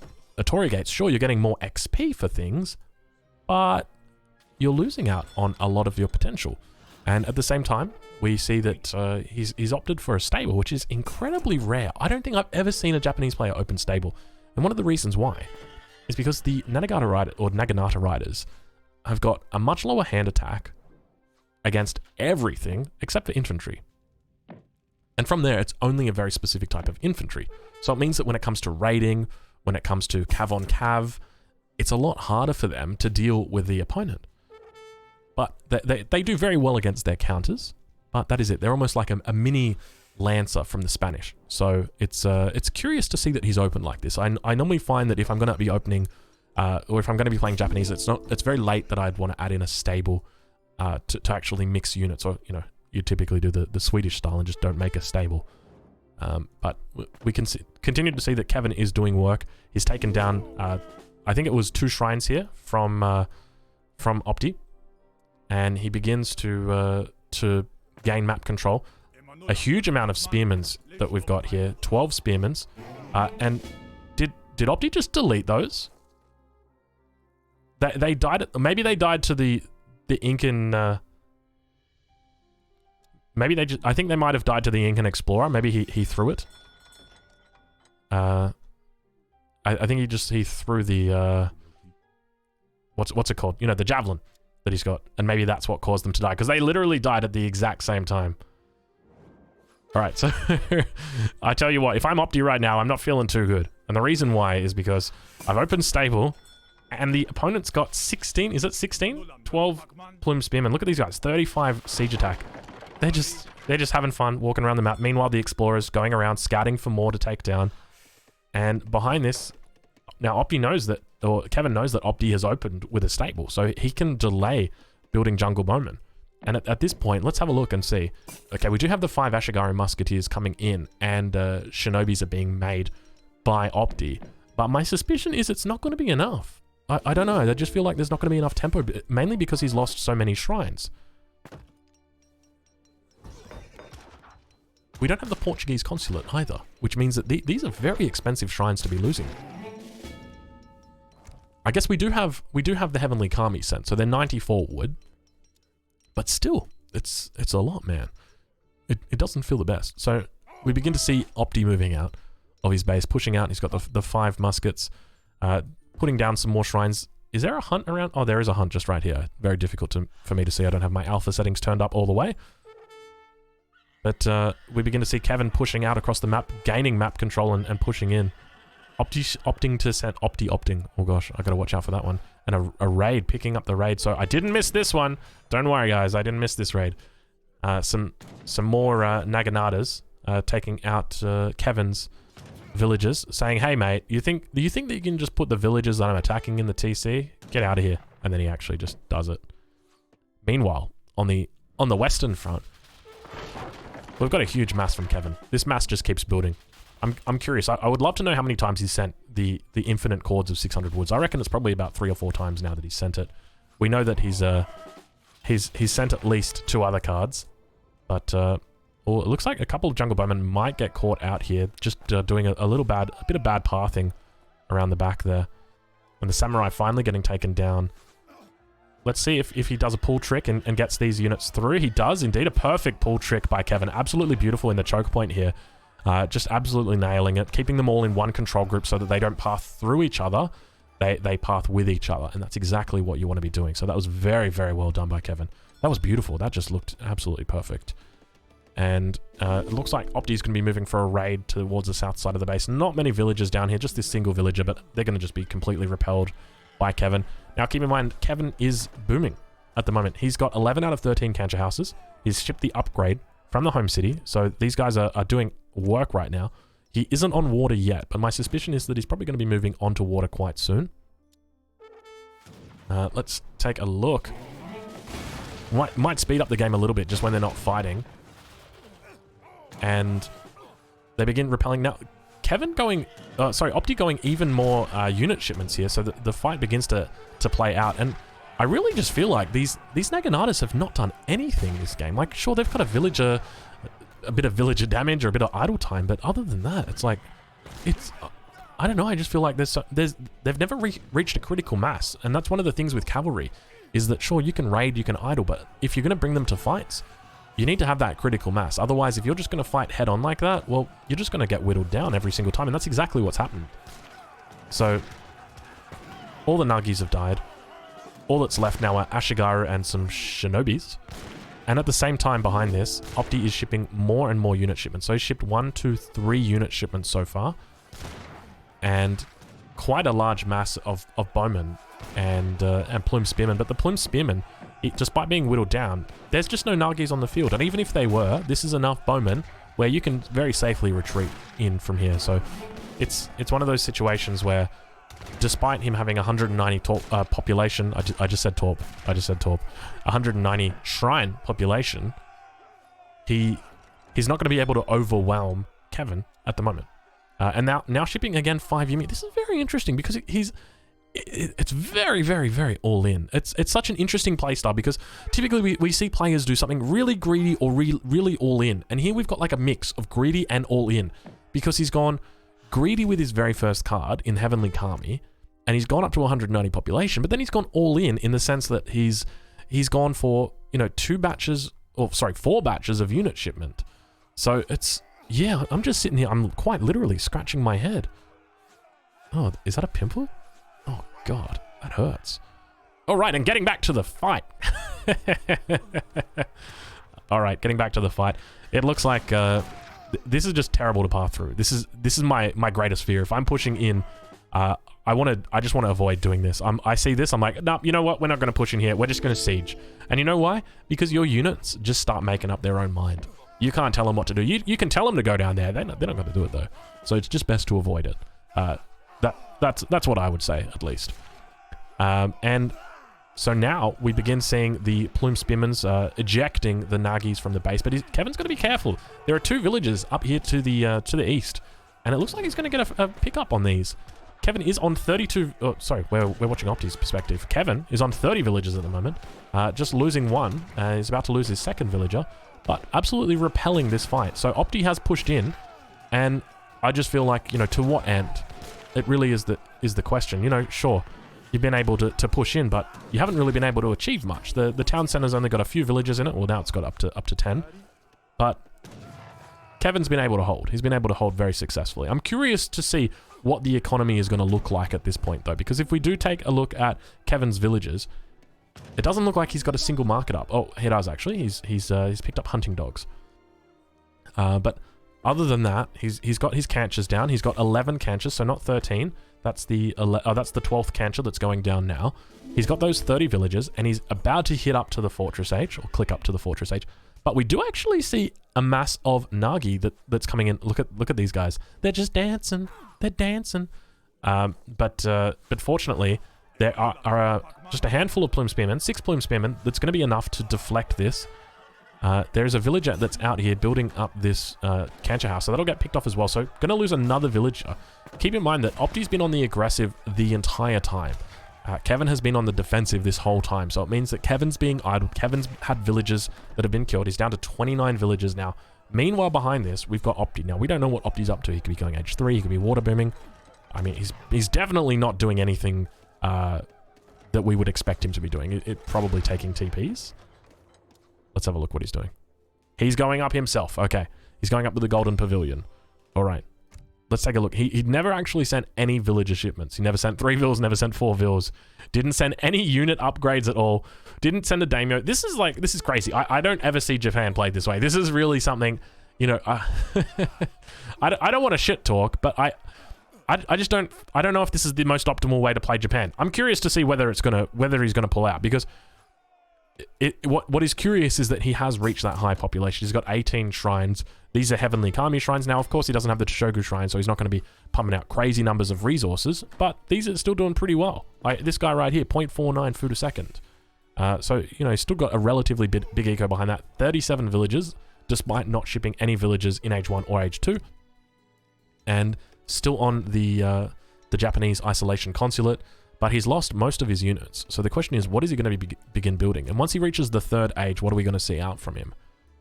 A: Torii Gates, sure, you're getting more XP for things, but you're losing out on a lot of your potential. And at the same time, we see that he's opted for a stable, which is incredibly rare. I don't think I've ever seen a Japanese player open stable. And one of the reasons why is because the Naginata riders have got a much lower hand attack against everything except for infantry. And from there, it's only a very specific type of infantry. So it means that when it comes to raiding, when it comes to cav on cav, it's a lot harder for them to deal with the opponent. But they do very well against their counters, but that is it. They're almost like a mini Lancer from the Spanish. So it's curious to see that he's open like this. I normally find that if I'm going to be opening, or if I'm going to be playing Japanese, it's very late that I'd want to add in a stable to actually mix units. Or, you know, you typically do the Swedish style and just don't make a stable. But we can continue to see that Kévin is doing work. He's taken down, I think it was 2 shrines here from Opti. And he begins to gain map control. A huge amount of spearmen that we've got here. 12 spearmen. And did Opti just delete those? They died. Maybe they died to the Incan. Maybe they just. I think they might have died to the Incan explorer. Maybe he threw it. I think he threw the what's it called? You know, the javelin that he's got, and maybe that's what caused them to die, because they literally died at the exact same time. All right, so I tell you what, if I'm Opti right now, I'm not feeling too good, and the reason why is because I've opened stable, and the opponent's got 16. Is it 16? 12 plume spearmen. Look at these guys. 35 siege attack. They're just having fun walking around the map. Meanwhile, the explorers going around scouting for more to take down. And behind this, now Opti knows that, or Kévin knows that Opti has opened with a stable, so he can delay building jungle bowmen. And at this point, let's have a look and see. Okay, we do have the 5 Ashigaru musketeers coming in, and shinobis are being made by Opti. But my suspicion is it's not going to be enough. I don't know. I just feel like there's not going to be enough tempo, mainly because he's lost so many shrines. We don't have the Portuguese consulate either, which means that these are very expensive shrines to be losing. I guess we do have the Heavenly Kami sent, so they're 94 wood. But still, it's a lot, man. It doesn't feel the best. So we begin to see Opti moving out of his base, pushing out. He's got the 5 muskets, putting down some more shrines. Is there a hunt around? Oh, there is a hunt just right here. Very difficult for me to see. I don't have my alpha settings turned up all the way. But we begin to see Kévin pushing out across the map, gaining map control and pushing in. Opting to send opting. Oh gosh, I gotta watch out for that one. And a raid, picking up the raid. So I didn't miss this one. Don't worry, guys. I didn't miss this raid. Some more Naganatas taking out Kévin's villagers, saying, "Hey, mate, do you think that you can just put the villagers that I'm attacking in the TC? Get out of here." And then he actually just does it. Meanwhile, on the western front, we've got a huge mass from Kévin. This mass just keeps building. I'm curious. I would love to know how many times he's sent the infinite cords of 600 woods. I reckon it's probably about 3 or 4 times now that he's sent it. We know that he's sent at least 2 other cards, but well, it looks like a couple of jungle bowmen might get caught out here, just doing a bit of bad pathing around the back there. And the samurai finally getting taken down. Let's see if he does a pull trick and gets these units through. He does indeed. A perfect pull trick by Kévin. Absolutely beautiful in the choke point here. Just absolutely nailing it, keeping them all in one control group so that they don't path through each other, they path with each other, and that's exactly what you want to be doing. So that was very, very well done by Kévin. That was beautiful. That just looked absolutely perfect. And it looks like Opti's going to be moving for a raid towards the south side of the base. Not many villagers down here, just this single villager, but they're going to just be completely repelled by Kévin. Now keep in mind, Kévin is booming at the moment. He's got 11 out of 13 cancer houses. He's shipped the upgrade from the home city, so these guys are doing work right now. He isn't on water yet, but my suspicion is that he's probably going to be moving onto water quite soon. Let's take a look. Might speed up the game a little bit just when they're not fighting. And they begin repelling now. Kévin going, Opti going even more unit shipments here, so the fight begins to play out. And I really just feel like these Naganatas have not done anything this game. Like, sure, they've got a bit of villager damage or a bit of idle time, but other than that, it's like, I don't know, I just feel like they've never reached a critical mass, and that's one of the things with cavalry, is that sure, you can raid, you can idle, but if you're going to bring them to fights, you need to have that critical mass. Otherwise, if you're just going to fight head on like that, well, you're just going to get whittled down every single time, and that's exactly what's happened. So, all the Nagis have died. All that's left now are Ashigaru and some shinobis. And at the same time behind this, Opti is shipping more and more unit shipments. So he's shipped 1, 2, 3 unit shipments so far. And quite a large mass of bowmen and plume spearmen. But the plume spearmen, despite being whittled down, there's just no Nagis on the field. And even if they were, this is enough bowmen where you can very safely retreat in from here. So it's one of those situations where, despite him having 190 population, I just said torp. 190 shrine population, he's not going to be able to overwhelm Kévin at the moment. And now shipping again 5 Yumi. This is very interesting because it's very, very, very all in. It's such an interesting playstyle because typically we see players do something really greedy or really all in, and here we've got like a mix of greedy and all in because he's gone greedy with his very first card in Heavenly Kami, and he's gone up to 190 population, but then he's gone all in the sense that he's gone for, 4 batches of unit shipment. So yeah, I'm just sitting here, I'm quite literally scratching my head. Oh, is that a pimple? Oh, God. That hurts. All right, and getting back to the fight. All right, getting back to the fight. It looks like this is just terrible to path through. This is my greatest fear. If I'm pushing in, I just want to avoid doing this. I see this, I'm like, no, you know what? We're not going to push in here. We're just going to siege. And you know why? Because your units just start making up their own mind. You can't tell them what to do. You can tell them to go down there. They're not going to do it though. So it's just best to avoid it. That's what I would say, at least. And so now we begin seeing the Plume Spearmans ejecting the Nagis from the base, but Kevin's got to be careful. There are 2 villages up here to the east, and it looks like he's going to get a pickup on these. Kevin is on 32. Oh, sorry, we're watching Opti's perspective. Kevin is on 30 villages at the moment, just losing 1. He's about to lose his 2nd villager, but absolutely repelling this fight. So Opti has pushed in, and I just feel like, you know, to what end? It really is the question. You know, sure, you've been able to push in, but you haven't really been able to achieve much. The town center's only got a few villages in it. Well, now it's got up to 10. But Kevin's been able to hold. He's been able to hold very successfully. I'm curious to see what the economy is going to look like at this point, though, because if we do take a look at Kevin's villages, it doesn't look like he's got a single market up. Oh, he does actually. He's picked up hunting dogs. But other than that, he's got his canchers down. He's got 11 canchers, so not 13. That's the 12th cancher that's going down now. He's got those 30 villages, and he's about to hit up to the Fortress H, or click up to the Fortress H. But we do actually see a mass of Nagi that's coming in. Look at these guys. They're just dancing. They're dancing. But fortunately, there are just a handful of Plume Spearmen, 6 Plume Spearmen. That's going to be enough to deflect this. There's a villager that's out here building up this cancher house, so that'll get picked off as well. So going to lose another villager. Keep in mind that Opti's been on the aggressive the entire time. Kevin has been on the defensive this whole time, so it means that Kevin's being idle. Kevin's had villagers that have been killed. He's down to 29 villagers now. Meanwhile, behind this, we've got Opti. Now, we don't know what Opti's up to. He could be going H3, he could be water booming. I mean, he's definitely not doing anything that we would expect him to be doing. It probably taking TPs. Let's have a look what he's doing. He's going up himself. Okay. He's going up to the Golden Pavilion. All right. Let's take a look. He never actually sent any villager shipments. He never sent 3 vills, never sent 4 vills. Didn't send any unit upgrades at all. Didn't send a daimyo. This is crazy. I don't ever see Japan played this way. This is really something, you know, I don't want to shit talk, but I just don't know if this is the most optimal way to play Japan. I'm curious to see whether he's gonna pull out, because what is curious is that he has reached that high population. He's got 18 shrines. These are Heavenly Kami shrines. Now, of course, he doesn't have the Toshogu shrine, so he's not going to be pumping out crazy numbers of resources, but these are still doing pretty well. Like this guy right here, 0.49 food a second. So, you know, he's still got a relatively big eco behind that. 37 villages, despite not shipping any villages in H1 or H2. And still on the Japanese isolation consulate, but he's lost most of his units. So the question is, what is he going to begin building? And once he reaches the 3rd age, what are we going to see out from him?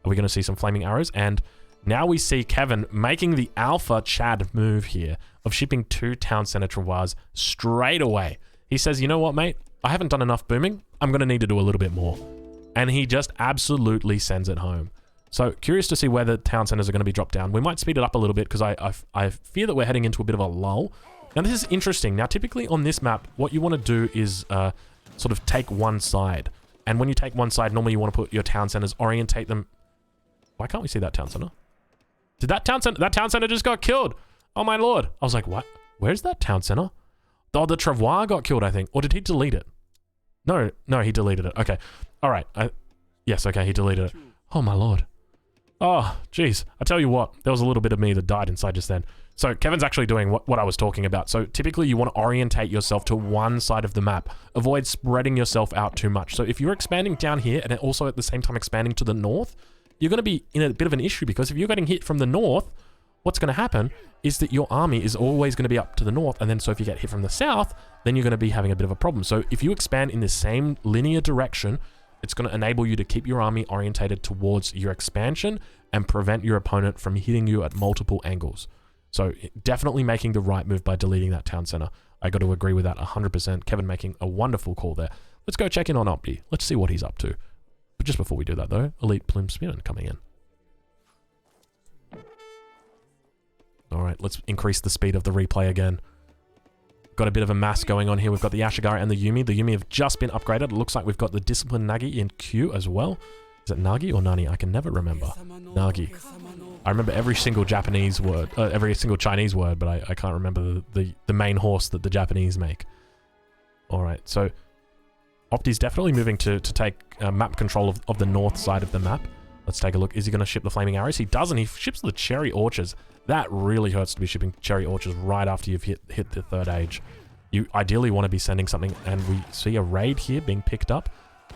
A: Are we going to see some flaming arrows? And now we see Kevin making the alpha Chad move here of shipping 2 town center travois straight away. He says, you know what, mate? I haven't done enough booming. I'm going to need to do a little bit more. And he just absolutely sends it home. So curious to see where the town centers are going to be dropped down. We might speed it up a little bit because I fear that we're heading into a bit of a lull. Now this is interesting. Now typically on this map, what you want to do is sort of take one side. And when you take one side, normally you want to put your town centers, orientate them. Why can't we see that town center? Did that town center just got killed? Oh my lord. I was like, what? Where's that town center? Oh, the travois got killed, I think. Or did he delete it? No, he deleted it. Okay. All right. Yes, okay, he deleted it. Oh my lord. Oh, jeez. I tell you what, there was a little bit of me that died inside just then. So Kevin's actually doing what I was talking about. So typically you want to orientate yourself to one side of the map. Avoid spreading yourself out too much. So if you're expanding down here and also at the same time expanding to the north, you're going to be in a bit of an issue, because if you're getting hit from the north, what's going to happen is that your army is always going to be up to the north. And then so if you get hit from the south, then you're going to be having a bit of a problem. So if you expand in the same linear direction, it's going to enable you to keep your army orientated towards your expansion and prevent your opponent from hitting you at multiple angles. So definitely making the right move by deleting that town center. I got to agree with that 100%. Kevin making a wonderful call there. Let's go check in on Opti. Let's see what he's up to. But just before we do that though, Elite Plume Spearman coming in. All right, let's increase the speed of the replay again. got a bit of a mass going on here. We've got the Ashigara and the Yumi. The Yumi have just been upgraded. It looks like we've got the Discipline Nagi in Q as well. Is it Nagi or Nani? I can never remember. Nagi. I remember every single Japanese word, every single Chinese word, but I can't remember the main horse that the Japanese make. Alright, so optibb's definitely moving to take map control of the north side of the map. Let's take a look. Is he going to ship the Flaming Arrows? He doesn't. He ships the Cherry Orchards. That really hurts to be shipping Cherry Orchards right after you've hit the 3rd age. You ideally want to be sending something, and we see a raid here being picked up,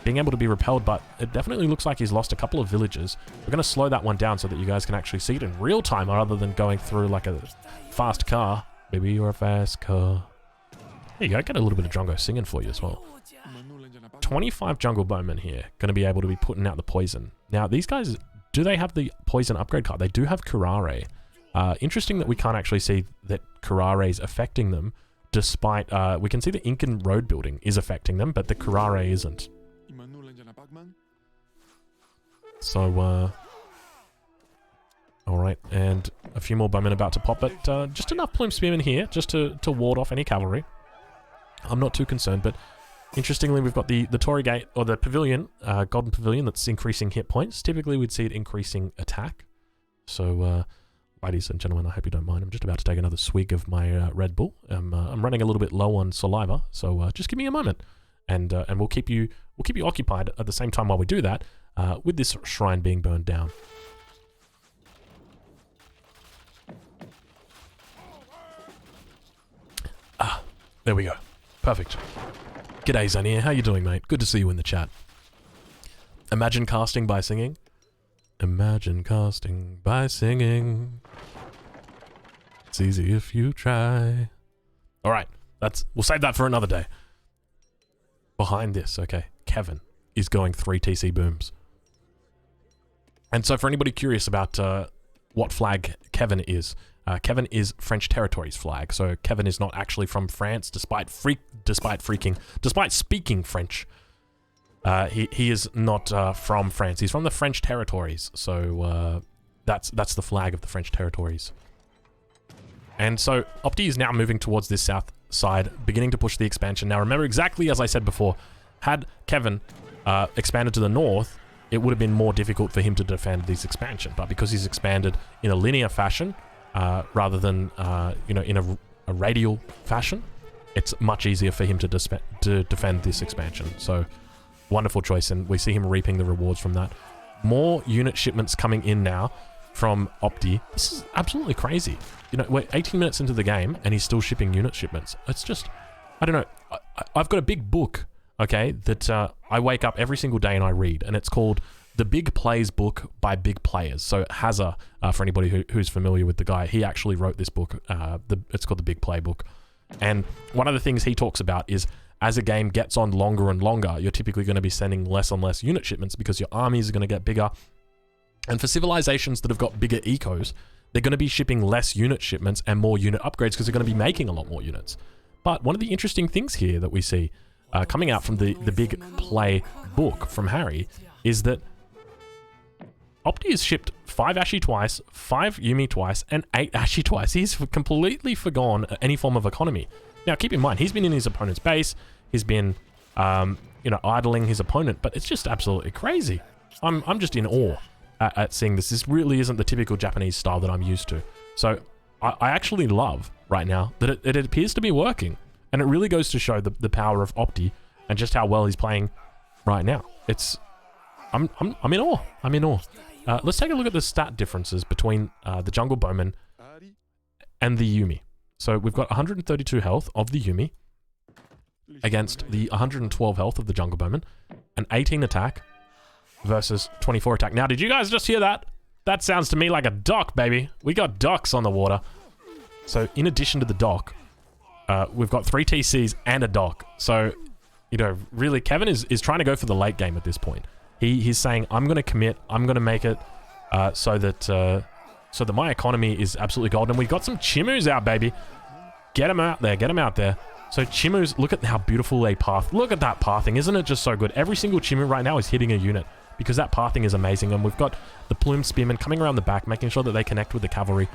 A: being able to be repelled, but it definitely looks like he's lost a couple of villages. We're going to slow that one down so that you guys can actually see it in real time rather than going through like a fast car. Maybe you're a fast car. There you go. Get a little bit of Drongo singing for you as well. 25 jungle bowmen here, going to be able to be putting out the poison. Now, these guys, do they have the poison upgrade card? They do have Curare. Interesting that we can't actually see that Curare is affecting them, despite, we can see the Incan road building is affecting them, but the Curare isn't. So, alright, and a few more bowmen about to pop, but just enough plume spearmen here, just to ward off any cavalry. I'm not too concerned, but interestingly, we've got the Torii Gate, or the Pavilion, Golden Pavilion, that's increasing hit points. Typically, we'd see it increasing attack. So, ladies and gentlemen, I hope you don't mind. I'm just about to take another swig of my Red Bull. I'm running a little bit low on saliva, so just give me a moment, and we'll keep you occupied at the same time while we do that, with this shrine being burned down. Ah, there we go. Perfect. G'day, Zanier. How you doing, mate? Good to see you in the chat. Imagine casting by singing. Imagine casting by singing. It's easy if you try. Alright, we'll save that for another day. Behind this, okay, Kévin is going 3 TC booms. And so for anybody curious about what flag Kévin is French territories flag. So Kévin is not actually from France, despite speaking French. He is not from France. He's from the French territories. So that's the flag of the French territories. And so optibb is now moving towards this south side, beginning to push the expansion. Now remember, exactly as I said before, had Kévin expanded to the north, it would have been more difficult for him to defend this expansion. But because he's expanded in a linear fashion, rather than in a radial fashion, it's much easier for him to defend this expansion. So wonderful choice, and we see him reaping the rewards from that. More unit shipments coming in now from optibb. This is absolutely crazy. We're 18 minutes into the game and he's still shipping unit shipments. It's just, I don't know. I've got a big book, okay, that I wake up every single day and I read, and it's called The Big Plays Book by Big Players. So Hazza, for anybody who's familiar with the guy, he actually wrote this book. It's called The Big Play Book. And one of the things he talks about is, as a game gets on longer and longer, you're typically going to be sending less and less unit shipments because your armies are going to get bigger. And for civilizations that have got bigger ecos, they're going to be shipping less unit shipments and more unit upgrades because they're going to be making a lot more units. But one of the interesting things here that we see coming out from the Big Play Book from Harry is that optibb has shipped 5 Ashi twice, 5 Yumi twice, and 8 Ashi twice. He's completely forgone any form of economy. Now, keep in mind, he's been in his opponent's base. He's been, idling his opponent, but it's just absolutely crazy. I'm just in awe at seeing this. This really isn't the typical Japanese style that I'm used to. So I actually love right now that it appears to be working, and it really goes to show the power of optibb and just how well he's playing right now. I'm in awe. I'm in awe. Let's take a look at the stat differences between the Jungle Bowman and the Yumi. So we've got 132 health of the Yumi against the 112 health of the Jungle Bowman, and 18 attack versus 24 attack. Now, did you guys just hear that? That sounds to me like a dock, baby. We got docks on the water. So in addition to the dock, we've got 3 TCs and a dock. So, really, Kévin is trying to go for the late game at this point. He's saying, I'm going to commit. I'm going to make it so that my economy is absolutely gold. And we got some Chimus out, baby. Get them out there. Get them out there. So Chimus, look at how beautiful they path. Look at that pathing. Isn't it just so good? Every single Chimu right now is hitting a unit because that pathing is amazing. And we've got the Plume Spearmen coming around the back, making sure that they connect with the cavalry.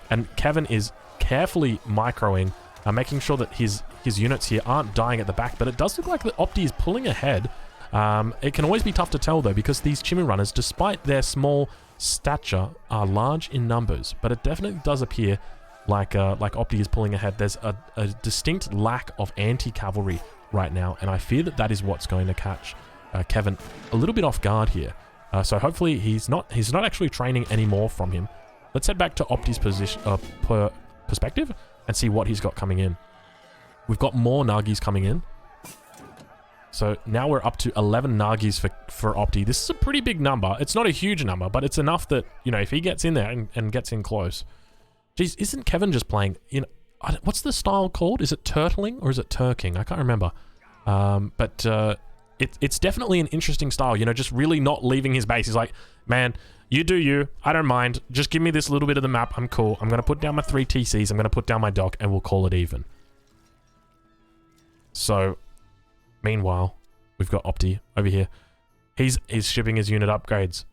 A: And Kévin is carefully microing making sure that his units here aren't dying at the back. But it does look like the Opti is pulling ahead. It can always be tough to tell, though, because these Chimu runners, despite their small stature, are large in numbers. But it definitely does appear like Opti is pulling ahead. There's a distinct lack of anti-cavalry right now, and I fear that that is what's going to catch Kévin a little bit off guard here. So hopefully he's not actually training any more from him. Let's head back to Opti's perspective and see what he's got coming in. We've got more Nagis coming in. So now we're up to 11 Nagis for Opti. This is a pretty big number. It's not a huge number, but it's enough that, you know, if he gets in there and gets in close. Geez, isn't Kévin just playing, you know, what's the style called? Is it turtling or is it turking? I can't remember. It's definitely an interesting style, you know, just really not leaving his base. He's like, man, you do you. I don't mind. Just give me this little bit of the map. I'm cool. I'm going to put down my 3 TCs. I'm going to put down my dock, and we'll call it even. So, meanwhile, we've got Opti over here. He's shipping his unit upgrades.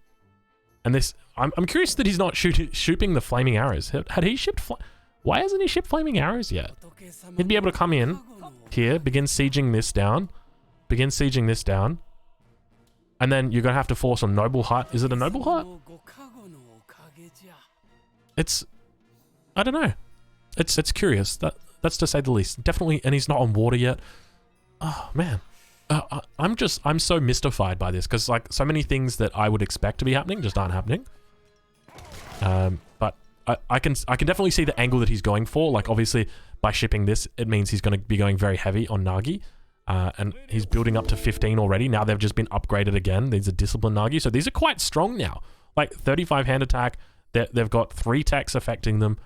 A: And this, I'm curious that he's not shooting the flaming arrows. Had he shipped... Why hasn't he shipped flaming arrows yet? He'd be able to come in here, begin sieging this down. Begin sieging this down. And then you're going to have to force a noble hut. Is it a noble hut? It's... I don't know. It's curious. That's to say the least. Definitely, and he's not on water yet. Oh, man. I'm so mystified by this, because like so many things that I would expect to be happening just aren't happening. But I can definitely see the angle that he's going for. Like obviously by shipping this, it means he's going to be going very heavy on Nagi. And he's building up to 15 already. Now they've just been upgraded again. These are disciplined Nagi. So these are quite strong now. Like 35 hand attack. They've got 3 techs affecting them.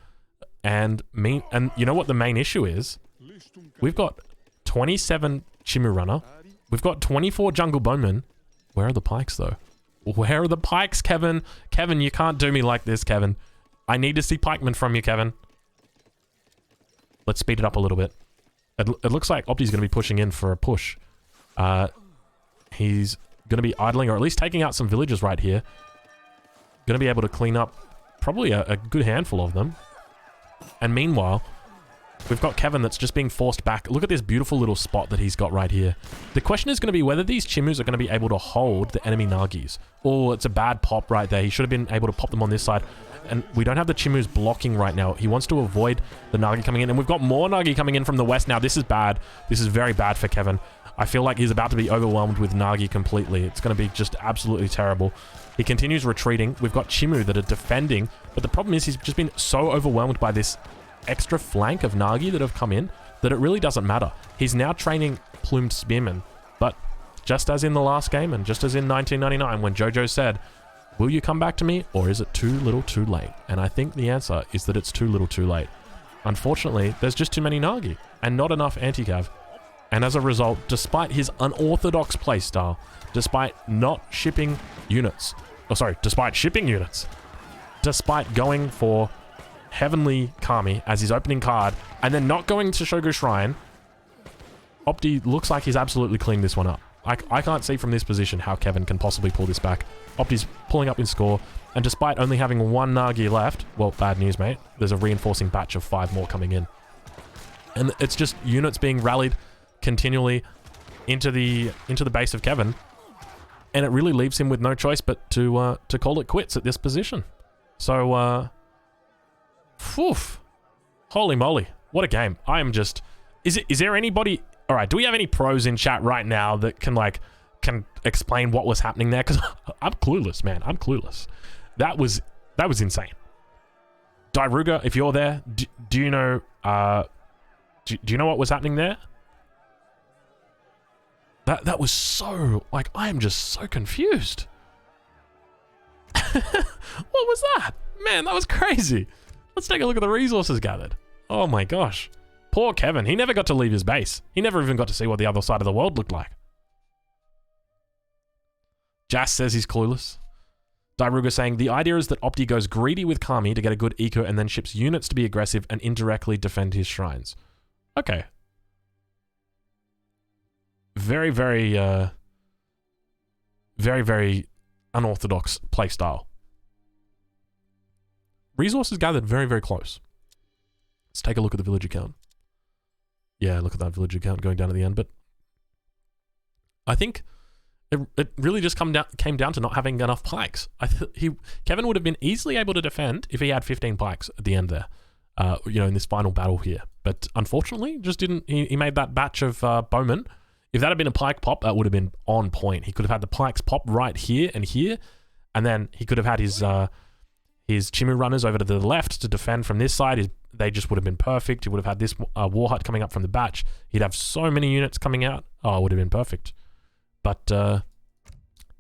A: And you know what the main issue is? We've got 27 Chimu Runner. We've got 24 Jungle Bowmen. Where are the pikes though? Where are the pikes, Kévin? Kévin, you can't do me like this, Kévin. I need to see pikemen from you, Kévin. Let's speed it up a little bit. It looks like Opti's going to be pushing in for a push. He's going to be idling, or at least taking out some villagers right here. Going to be able to clean up probably a good handful of them. And meanwhile, we've got Kévin that's just being forced back. Look at this beautiful little spot that he's got right here. The question is going to be whether these Chimus are going to be able to hold the enemy Nagis. Oh, it's a bad pop right there. He should have been able to pop them on this side. And we don't have the Chimus blocking right now. He wants to avoid the Nagi coming in. And we've got more Nagi coming in from the west now. This is bad. This is very bad for Kévin. I feel like he's about to be overwhelmed with Nagi completely. It's going to be just absolutely terrible. He continues retreating. We've got Chimu that are defending. But the problem is he's just been so overwhelmed by this extra flank of Nagi that have come in that it really doesn't matter. He's now training plumed spearmen. But just as in the last game and just as in 1999 when Jojo said, will you come back to me, or is it too little too late? And I think the answer is that it's too little too late. Unfortunately, there's just too many Nagi and not enough anti-cav. And as a result, despite his unorthodox playstyle, despite not shipping units, despite shipping units, despite going for Heavenly Kami as his opening card, and then not going to Shogu Shrine, Opti looks like he's absolutely cleaned this one up. I can't see from this position how Kévin can possibly pull this back. Opti's pulling up in score, and despite only having 1 Nagi left, well, bad news, mate. There's a reinforcing batch of 5 more coming in. And it's just units being rallied continually into the base of Kévin, and it really leaves him with no choice but to call it quits at this position. So, holy moly, what a game. I am just... Is there anybody... All right, do we have any pros in chat right now that can explain what was happening there? Because I'm clueless, man. I'm clueless. That was insane. Dairuga, if you're there, do you know... do you know what was happening there? That was so... Like, I am just so confused. What was that? Man, that was crazy. Let's take a look at the resources gathered. Oh my gosh. Poor Kévin. He never got to leave his base. He never even got to see what the other side of the world looked like. Jas says he's clueless. Dairuga saying, the idea is that Opti goes greedy with Kami to get a good eco and then ships units to be aggressive and indirectly defend his shrines. Okay. Very, very, very, very unorthodox playstyle. Resources gathered very, very close. Let's take a look at the villager count. Yeah, look at that villager count going down at the end. But I think it really just came down to not having enough pikes. Kévin would have been easily able to defend if he had 15 pikes at the end there, in this final battle here. But unfortunately, just didn't. He made that batch of bowmen. If that had been a pike pop, that would have been on point. He could have had the pikes pop right here, and then he could have had his Chimu runners over to the left to defend from this side. They just would have been perfect. He would have had this war hut coming up from the batch. He'd have so many units coming out. Oh, it would have been perfect. But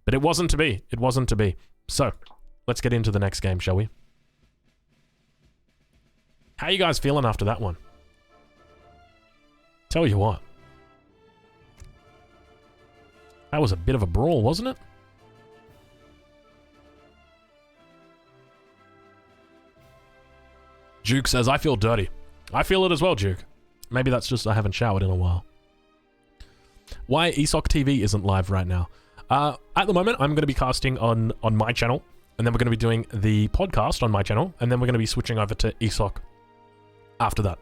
A: it wasn't to be. It wasn't to be. So, let's get into the next game, shall we? How you guys feeling after that one? Tell you what. That was a bit of a brawl, wasn't it? Duke says, I feel dirty. I feel it as well, Duke. Maybe that's just I haven't showered in a while. Why ESOC TV isn't live right now? At the moment, I'm going to be casting on my channel, and then we're going to be doing the podcast on my channel, and then we're going to be switching over to ESOC after that.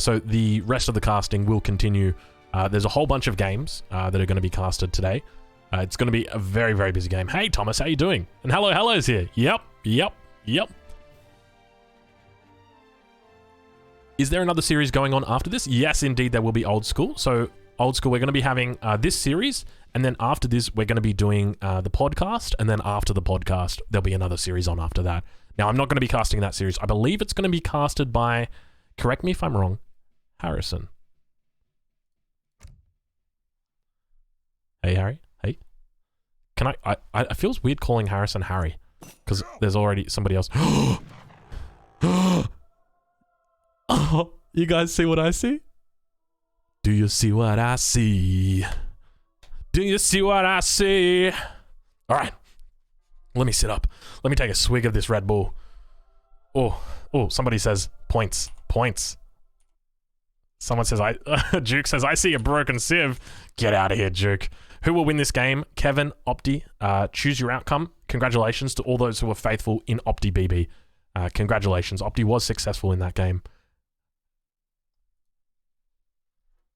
A: So the rest of the casting will continue. There's a whole bunch of games that are going to be casted today. It's going to be a very, very busy game. Hey, Thomas, how you doing? And hello's here. Yep. Is there another series going on after this? Yes, indeed, there will be Old School. So, Old School, we're going to be having this series, and then after this, we're going to be doing the podcast, and then after the podcast, there'll be another series on after that. Now, I'm not going to be casting that series. I believe it's going to be casted by, correct me if I'm wrong, Harrison. Hey, Harry. Hey. Can I it feels weird calling Harrison Harry, because there's already somebody else. Oh, you guys see what I see? Do you see what I see? Do you see what I see? All right. Let me sit up. Let me take a swig of this Red Bull. Oh, somebody says points. Someone says, Duke says, I see a broken sieve. Get out of here, Duke. Who will win this game? Kévin, Opti. Choose your outcome. Congratulations to all those who were faithful in optibb. Congratulations. Opti was successful in that game.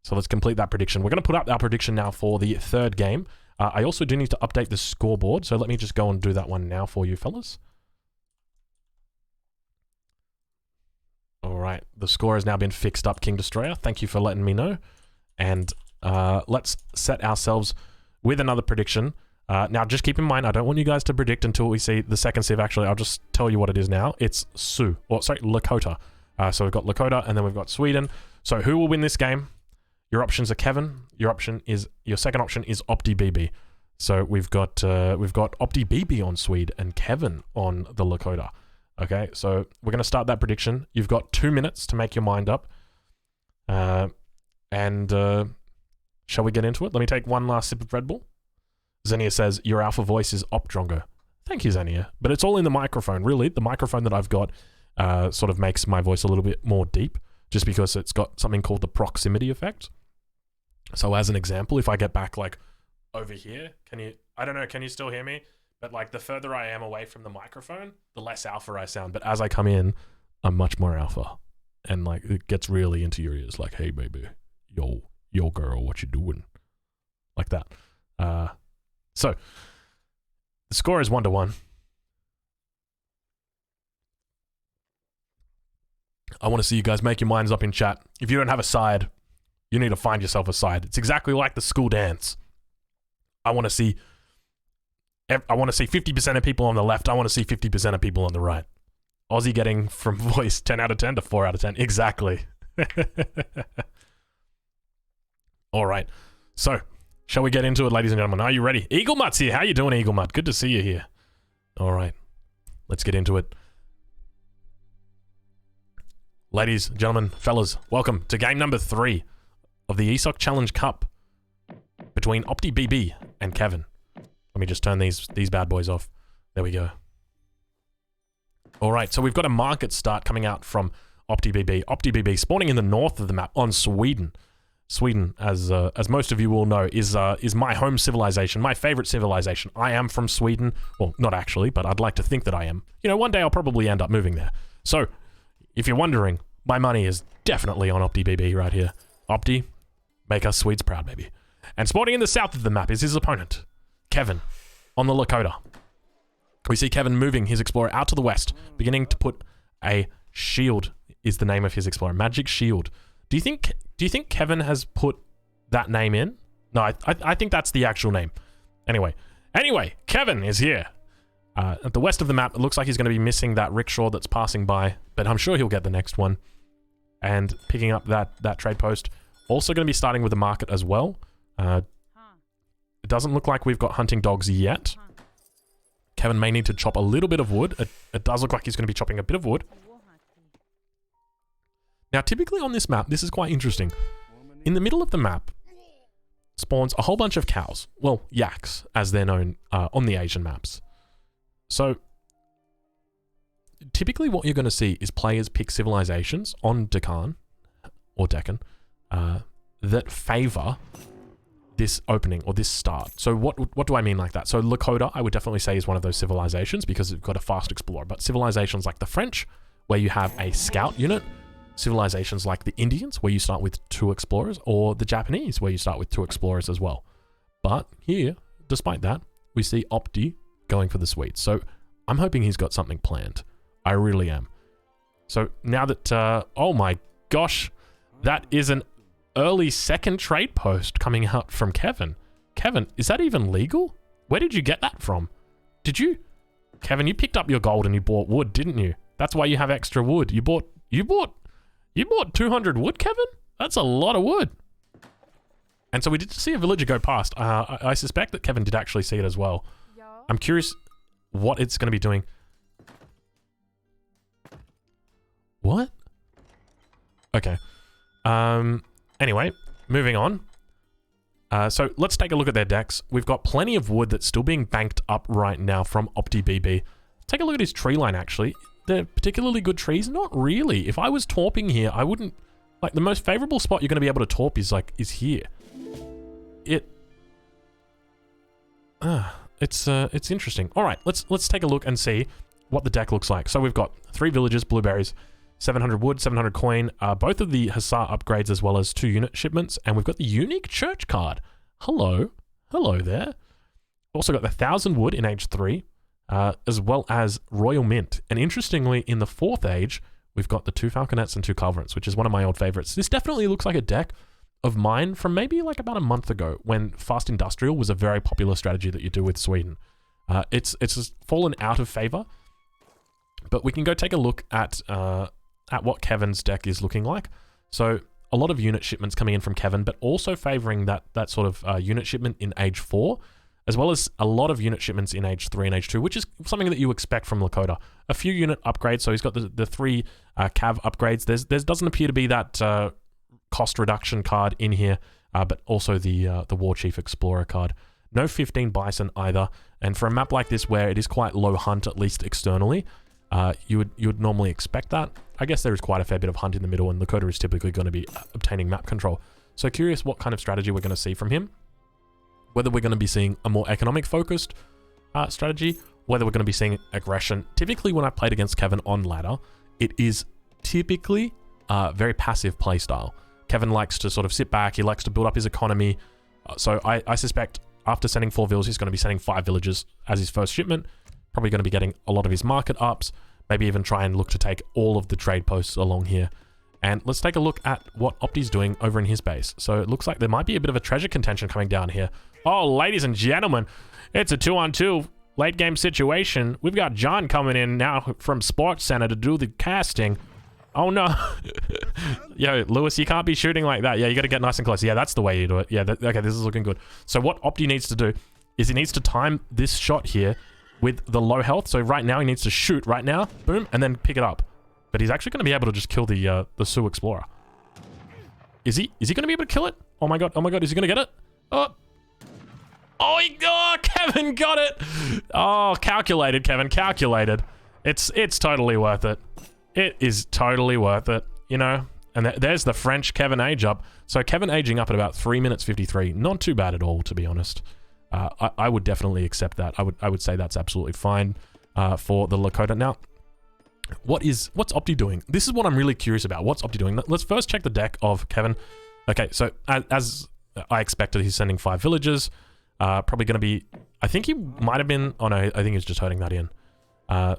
A: So let's complete that prediction. We're going to put up our prediction now for the third game. I also do need to update the scoreboard, so let me just go and do that one now for you, fellas. All right, the score has now been fixed up, King Destroyer. Thank you for letting me know. And let's set ourselves with another prediction. Now, just keep in mind, I don't want you guys to predict until we see the second sieve. Actually, I'll just tell you what it is now. It's Lakota. So we've got Lakota, and then we've got Sweden. So who will win this game? Your options are Kévin. Your second option is optibb. So we've got optibb on Swede and Kévin on the Lakota. Okay, so we're going to start that prediction. You've got 2 minutes to make your mind up. Shall we get into it? Let me take one last sip of Red Bull. Xenia says, your alpha voice is Opdrongo. Thank you, Xenia. But it's all in the microphone, really. The microphone that I've got sort of makes my voice a little bit more deep, just because it's got something called the proximity effect. So as an example, if I get back like over here, I don't know, can you still hear me? But like the further I am away from the microphone, the less alpha I sound. But as I come in, I'm much more alpha. And like it gets really into your ears, like, hey baby, yo girl, what you doing? Like that. So the score is 1-1. I want to see you guys make your minds up in chat. If you don't have a side, you need to find yourself a side. It's exactly like the school dance. I want to see 50% of people on the left. I want to see 50% of people on the right. Aussie getting from voice 10 out of 10 to 4 out of 10. Exactly. All right. So, shall we get into it, ladies and gentlemen? Are you ready? Eagle Mutt's here. How you doing, Eagle Mutt? Good to see you here. All right. Let's get into it. Ladies, gentlemen, fellas, welcome to game number 3 of the ESOC Challenge Cup between optibb and Kévin. Let me just turn these bad boys off. There we go. All right, so we've got a market start coming out from optibb. Optibb spawning in the north of the map on Sweden. Sweden, as most of you will know, is my home civilization, my favorite civilization. I am from Sweden. Well, not actually, but I'd like to think that I am. You know, one day I'll probably end up moving there. So, if you're wondering My money is definitely on optibb right here. Opti, make us Swedes proud, baby. And spawning in the south of the map is his opponent, Kévin, on the Lakota. We see Kévin moving his explorer out to the west, beginning to put a shield, is the name of his explorer, magic shield. Do you think Kévin has put that name in? No, I think that's the actual name. Anyway, Kévin is here. At the west of the map, it looks like he's going to be missing that rickshaw that's passing by, but I'm sure he'll get the next one. And picking up that trade post. Also going to be starting with the market as well. It doesn't look like we've got hunting dogs yet. Kévin may need to chop a little bit of wood. It does look like he's going to be chopping a bit of wood. Now, typically on this map, this is quite interesting. In the middle of the map spawns a whole bunch of cows. Well, yaks, as they're known on the Asian maps. So, typically what you're going to see is players pick civilizations on Deccan, or Deccan, that favor this opening or this start. So what do I mean like that? So Lakota, I would definitely say, is one of those civilizations because it's got a fast explorer. But civilizations like the French, where you have a scout unit, civilizations like the Indians, where you start with 2 explorers, or the Japanese, where you start with 2 explorers as well. But here, despite that, we see Opti going for the Swedes. So I'm hoping he's got something planned. I really am. So now that, oh my gosh, that is an early second trade post coming out from Kévin. Kévin, is that even legal? Where did you get that from? Did you? Kévin, you picked up your gold and you bought wood, didn't you? That's why you have extra wood. You bought 200 wood, Kévin? That's a lot of wood. And so we did see a villager go past. I suspect that Kévin did actually see it as well. I'm curious what it's going to be doing. What? Okay. Anyway, moving on. So let's take a look at their decks. We've got plenty of wood that's still being banked up right now from optibb. Take a look at his tree line, actually. They're particularly good trees? Not really. If I was torping here, I wouldn't... Like, the most favorable spot you're going to be able to torp is here. It's interesting. All right, let's take a look and see what the deck looks like. So we've got 3 villages, blueberries, 700 wood, 700 coin, both of the Hussar upgrades as well as 2 unit shipments, and we've got the unique church card. Hello there. Also got the 1000 wood in age 3, as well as Royal Mint. And interestingly, in the 4th age, we've got the 2 Falconets and 2 Culverins, which is one of my old favorites. This definitely looks like a deck of mine from maybe like about a month ago when Fast Industrial was a very popular strategy that you do with Sweden. It's just fallen out of favor, but we can go take a look at what Kévin's deck is looking like. So a lot of unit shipments coming in from Kévin, but also favoring that sort of unit shipment in age 4, as well as a lot of unit shipments in age 3 and age 2, which is something that you expect from Lakota. A few unit upgrades, so he's got the 3 cav upgrades. There doesn't appear to be that cost reduction card in here, but also the War Chief Explorer card. No 15 Bison either, and for a map like this where it is quite low hunt, at least externally, you would normally expect that. I guess there is quite a fair bit of hunt in the middle, and Lakota is typically going to be obtaining map control. So curious what kind of strategy we're going to see from him. Whether we're going to be seeing a more economic focused strategy, whether we're going to be seeing aggression. Typically when I played against Kévin on ladder, it is typically very passive playstyle. Kévin likes to sort of sit back, he likes to build up his economy. So I suspect after sending 4 villas, he's going to be sending 5 villages as his first shipment. Probably going to be getting a lot of his market ups, maybe even try and look to take all of the trade posts along here. And let's take a look at what Opti's doing over in his base. So it looks like there might be a bit of a treasure contention coming down here. Oh, ladies and gentlemen, it's a 2-on-2 late game situation. We've got John coming in now from Sports Center to do the casting. Oh no. Yo, Lewis, you can't be shooting like that. Yeah, you got to get nice and close. Yeah, that's the way you do it. Yeah, okay, this is looking good. So what Opti needs to do is he needs to time this shot here with the low health. So right now he needs to shoot right now, boom, and then pick it up. But he's actually going to be able to just kill the Sioux Explorer. Is he going to be able to kill it? Oh my god, is he going to get it? Oh, Kévin got it. Oh, calculated, Kévin, calculated. It's totally worth it. It is totally worth it, you know. And there's the French Kévin age up. So Kévin aging up at about 3 minutes 53. Not too bad at all, to be honest. I would definitely accept that. I would say that's absolutely fine for the Lakota. Now, What's Opti doing? This is what I'm really curious about. What's Opti doing? Let's first check the deck of Kévin. Okay, so as I expected, he's sending 5 villagers. Probably going to be... I think he might have been... Oh no, I think he's just herding that in.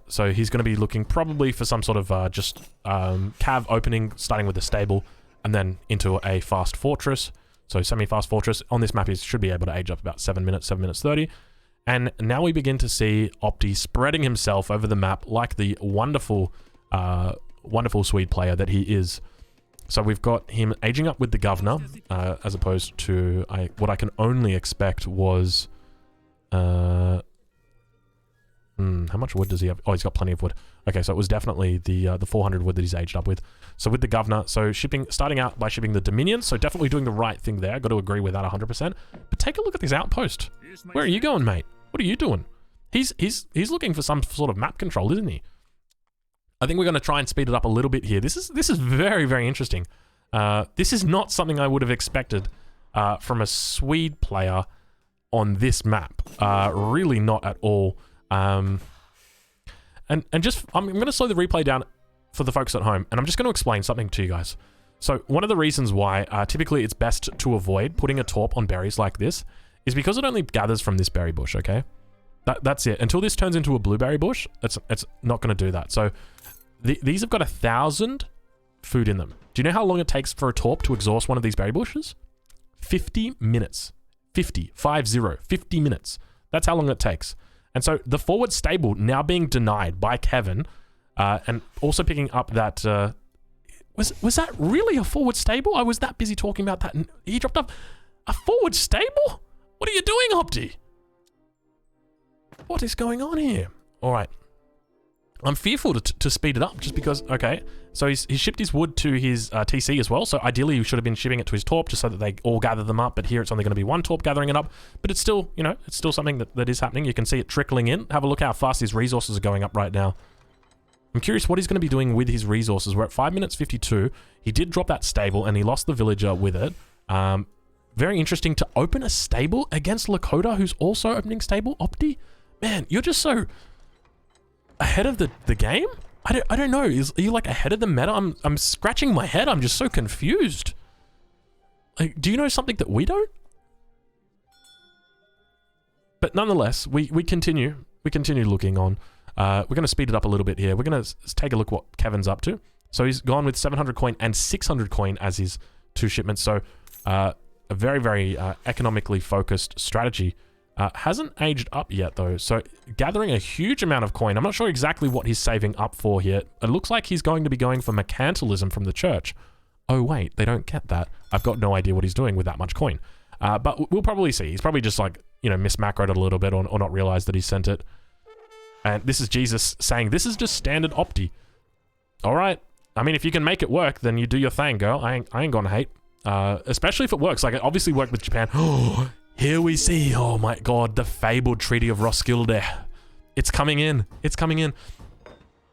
A: So he's going to be looking probably for some sort of cav opening, starting with the stable, and then into a fast fortress. So semi-fast fortress. On this map, he should be able to age up about 7 minutes, 7 minutes 30. And now we begin to see Opti spreading himself over the map like the wonderful, wonderful Swede player that he is. So we've got him aging up with the governor, as opposed to what I can only expect was... how much wood does he have? Oh, he's got plenty of wood. Okay, so it was definitely the 400 wood that he's aged up with. So with the governor, so starting out by shipping the Dominions, so definitely doing the right thing there. Got to agree with that 100%. But take a look at this outpost. Where are you going, mate? What are you doing? He's looking for some sort of map control, isn't he? I think we're going to try and speed it up a little bit here. This is very, very interesting. This is not something I would have expected from a Swede player on this map. Really not at all. And just, I'm going to slow the replay down for the folks at home, and I'm just going to explain something to you guys. So one of the reasons why typically it's best to avoid putting a torp on berries like this is because it only gathers from this berry bush, okay? That's it. Until this turns into a blueberry bush, it's not going to do that. So these have got 1,000 food in them. Do you know how long it takes for a torp to exhaust one of these berry bushes? 50 minutes. 50 minutes. That's how long it takes. And so the forward stable now being denied by Kévin, and also picking up that... was that really a forward stable? I was that busy talking about that, and he dropped off a forward stable? What are you doing, Opti? What is going on here? All right. I'm fearful to speed it up just because, okay, so he's shipped his wood to his TC as well, so ideally he should have been shipping it to his torp just so that they all gather them up, but here it's only going to be one torp gathering it up, but it's still, you know, it's still something that is happening. You can see it trickling in. Have a look how fast his resources are going up right now. I'm curious what he's going to be doing with his resources. We're at 5 minutes 52. He did drop that stable and he lost the villager with it. Very interesting to open a stable against Lakota, who's also opening stable. Opti, man, you're just so ahead of the game. I don't know. Are you like ahead of the meta? I'm scratching my head. I'm just so confused. Like, do you know something that we don't? But nonetheless, we continue. We continue looking on. We're going to speed it up a little bit here. We're going to take a look what Kévin's up to. So he's gone with 700 coin and 600 coin as his 2 shipments. So a very, very economically focused strategy. Hasn't aged up yet though. So gathering a huge amount of coin. I'm not sure exactly what he's saving up for here. It looks like he's going to be going for mercantilism from the church. Oh wait, they don't get that. I've got no idea what he's doing with that much coin. But we'll probably see. He's probably just like, you know, mismacroed it a little bit or not realized that he sent it. And this is Jesus saying, this is just standard Opti. All right. I mean, if you can make it work, then you do your thing, girl. I ain't gonna hate. Especially if it works. Like, it obviously worked with Japan. Here we see, oh my god, the fabled Treaty of Roskilde. It's coming in. It's coming in.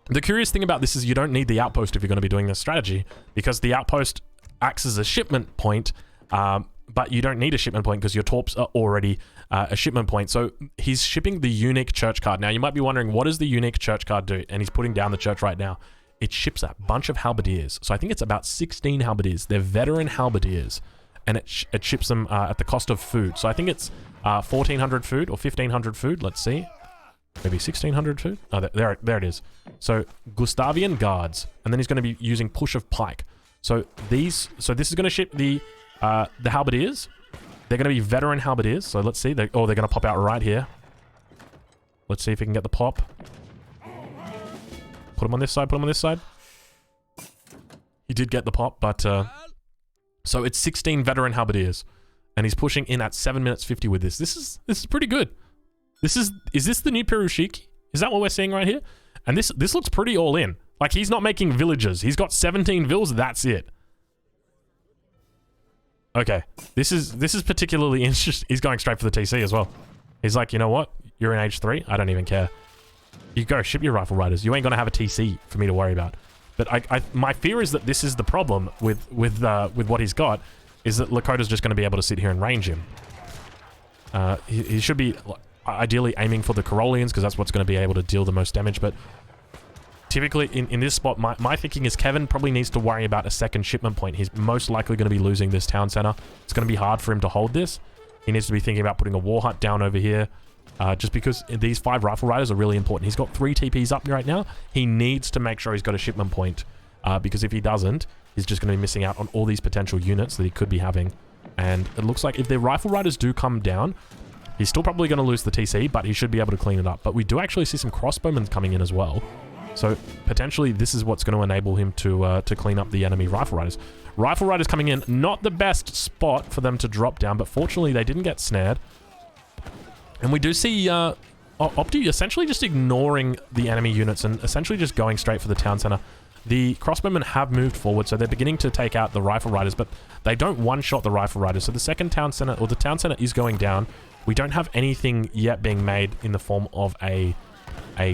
A: The curious thing about this is you don't need the outpost if you're going to be doing this strategy, because the outpost acts as a shipment point, but you don't need a shipment point because your torps are already a shipment point. So he's shipping the unique church card. Now, you might be wondering, what does the unique church card do? And he's putting down the church right now. It ships a bunch of halberdiers. So I think it's about 16 halberdiers. They're veteran halberdiers. And it ships them at the cost of food. So I think it's 1,400 food or 1,500 food. Let's see. Maybe 1,600 food? Oh, there it is. So Gustavian guards. And then he's going to be using push of pike. So this is going to ship the halberdiers. They're going to be veteran halberdiers. So let's see. They're going to pop out right here. Let's see if we can get the pop. Put him on this side. Put him on this side. He did get the pop, but... So it's 16 veteran halberdiers, and he's pushing in at 7 minutes 50 with this. This is pretty good. Is this the new Perushiki? Is that what we're seeing right here? And this looks pretty all in. Like, he's not making villages. He's got 17 vills. That's it. Okay, this is particularly interesting. He's going straight for the TC as well. He's like, you know what? You're in age 3. I don't even care. You go ship your rifle riders. You ain't gonna have a TC for me to worry about. But my fear is that this is the problem with what he's got, is that Lakota's just going to be able to sit here and range him. He should be ideally aiming for the Carolians, because that's what's going to be able to deal the most damage, but typically in this spot, my thinking is Kévin probably needs to worry about a second shipment point. He's most likely going to be losing this town center. It's going to be hard for him to hold this. He needs to be thinking about putting a war hut down over here. Just because these 5 rifle riders are really important. He's got 3 TPs up right now. He needs to make sure he's got a shipment point. Because if he doesn't, he's just going to be missing out on all these potential units that he could be having. And it looks like if the rifle riders do come down, he's still probably going to lose the TC, but he should be able to clean it up. But we do actually see some crossbowmen coming in as well. So potentially this is what's going to enable him to clean up the enemy rifle riders. Rifle riders coming in, not the best spot for them to drop down, but fortunately they didn't get snared. And we do see Opti essentially just ignoring the enemy units and essentially just going straight for the town center. The crossbowmen have moved forward, so they're beginning to take out the rifle riders, but they don't one-shot the rifle riders. So the second town center, or the town center, is going down. We don't have anything yet being made in the form of a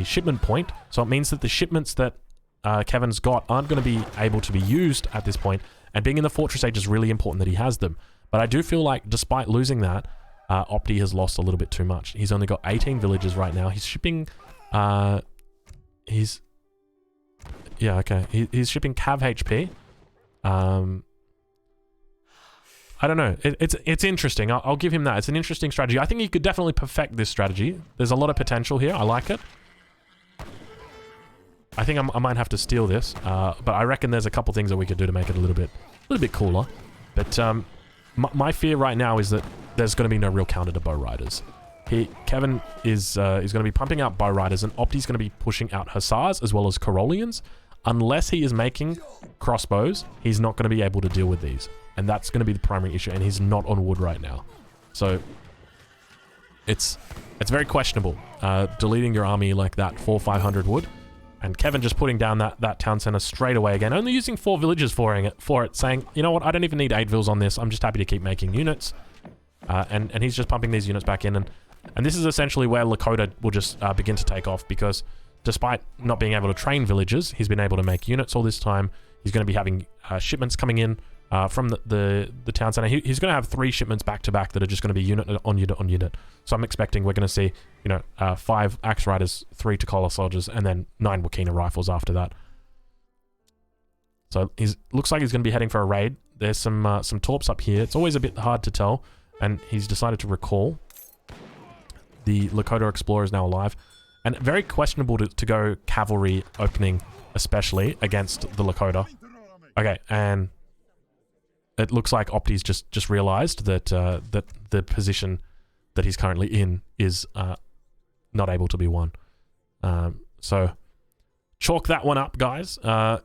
A: shipment point, so it means that the shipments that Kévin's got aren't going to be able to be used at this point, and being in the Fortress Age is really important that he has them. But I do feel like, despite losing that, Opti has lost a little bit too much. He's only got 18 villages right now. He's shipping... Yeah, okay. He's shipping Cav HP. I don't know. It's interesting. I'll give him that. It's an interesting strategy. I think he could definitely perfect this strategy. There's a lot of potential here. I like it. I think I might have to steal this. But I reckon there's a couple things that we could do to make it a little bit cooler. But my fear right now is that there's going to be no real counter to bow riders. Kévin is going to be pumping out bow riders, and Opti's going to be pushing out hussars as well as Corollians. Unless he is making crossbows, he's not going to be able to deal with these. And that's going to be the primary issue, and he's not on wood right now. So, it's very questionable, deleting your army like that for 500 wood. And Kévin just putting down that town center straight away again, only using 4 villages for it, saying, you know what, I don't even need 8 vills on this, I'm just happy to keep making units. And he's just pumping these units back in, and this is essentially where Lakota will just begin to take off, because despite not being able to train villagers, he's been able to make units all this time. He's going to be having shipments coming in from the town center. He's going to have 3 shipments back to back that are just going to be unit on unit on unit. So I'm expecting we're going to see, 5 axe riders, 3 Takola soldiers, and then 9 Wakina rifles after that. So looks like he's going to be heading for a raid. There's some torps up here. It's always a bit hard to tell, and he's decided to recall. The Lakota Explorer is now alive. And very questionable to go cavalry opening, especially against the Lakota. Okay, and it looks like Opti's just realized that that the position that he's currently in is not able to be won. So chalk that one up, guys.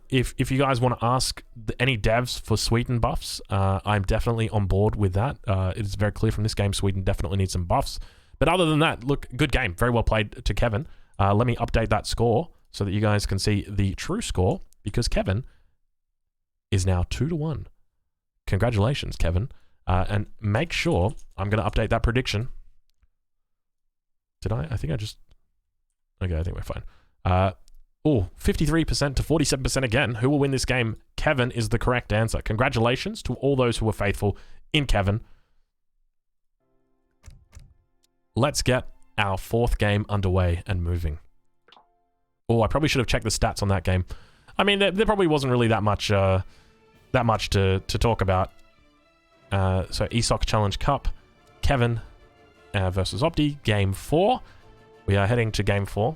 A: If you guys want to ask any devs for Sweden buffs, I'm definitely on board with that. It is very clear from this game, Sweden definitely needs some buffs. But other than that, look, good game. Very well played to Kévin. Let me update that score so that you guys can see the true score, because Kévin is now 2-1. Congratulations, Kévin. And make sure, I'm going to update that prediction. Did I? I think I just... Okay, I think we're fine. 53% to 47% again. Who will win this game? Kévin is the correct answer. Congratulations to all those who were faithful in Kévin. Let's get our 4th game underway and moving. I probably should have checked the stats on that game. I mean, there probably wasn't really that much to talk about. So ESOC Challenge Cup, Kévin versus Opti, Game 4. We are heading to Game 4.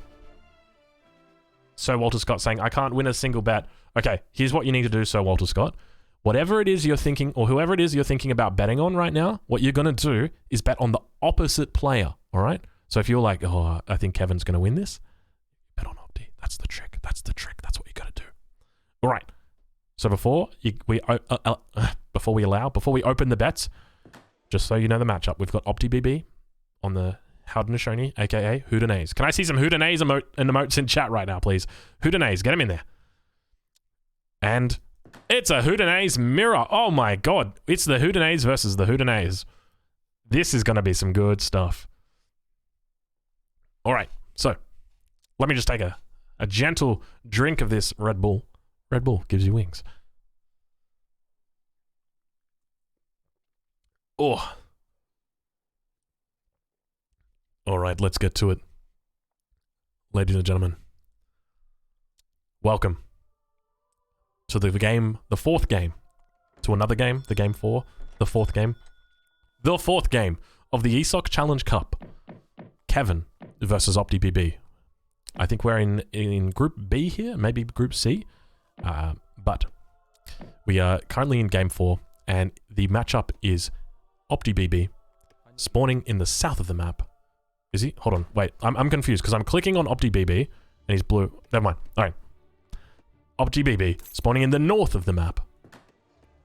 A: Sir Walter Scott saying, I can't win a single bet. Okay, here's what you need to do, Sir Walter Scott. Whatever it is you're thinking, or whoever it is you're thinking about betting on right now, what you're going to do is bet on the opposite player, all right? So if you're like, oh, I think Kevin's going to win this, bet on Opti. That's the trick. That's the trick. That's what you got to do. All right. So before we open the bets, just so you know the matchup, we've got optibb on the Haudenosaunee, aka Hoodenays. Can I see some Hoodenays emotes in chat right now, please? Hoodenays, get them in there. And it's a Hoodenays mirror. Oh my god. It's the Hoodenays versus the Hoodenays. This is going to be some good stuff. All right. So, let me just take a gentle drink of this Red Bull. Red Bull gives you wings. Oh. All right, let's get to it. Ladies and gentlemen. Welcome to the game, the fourth game, to another game, the game 4, the fourth game. The fourth game of the ESOC Challenge Cup. Kévin versus optibb. I think we're in Group B here, maybe Group C. But we are currently in Game 4, and the matchup is optibb spawning in the south of the map. Is he? Hold on, wait, I'm confused because I'm clicking on optibb and he's blue. Never mind. All right. optibb spawning in the north of the map,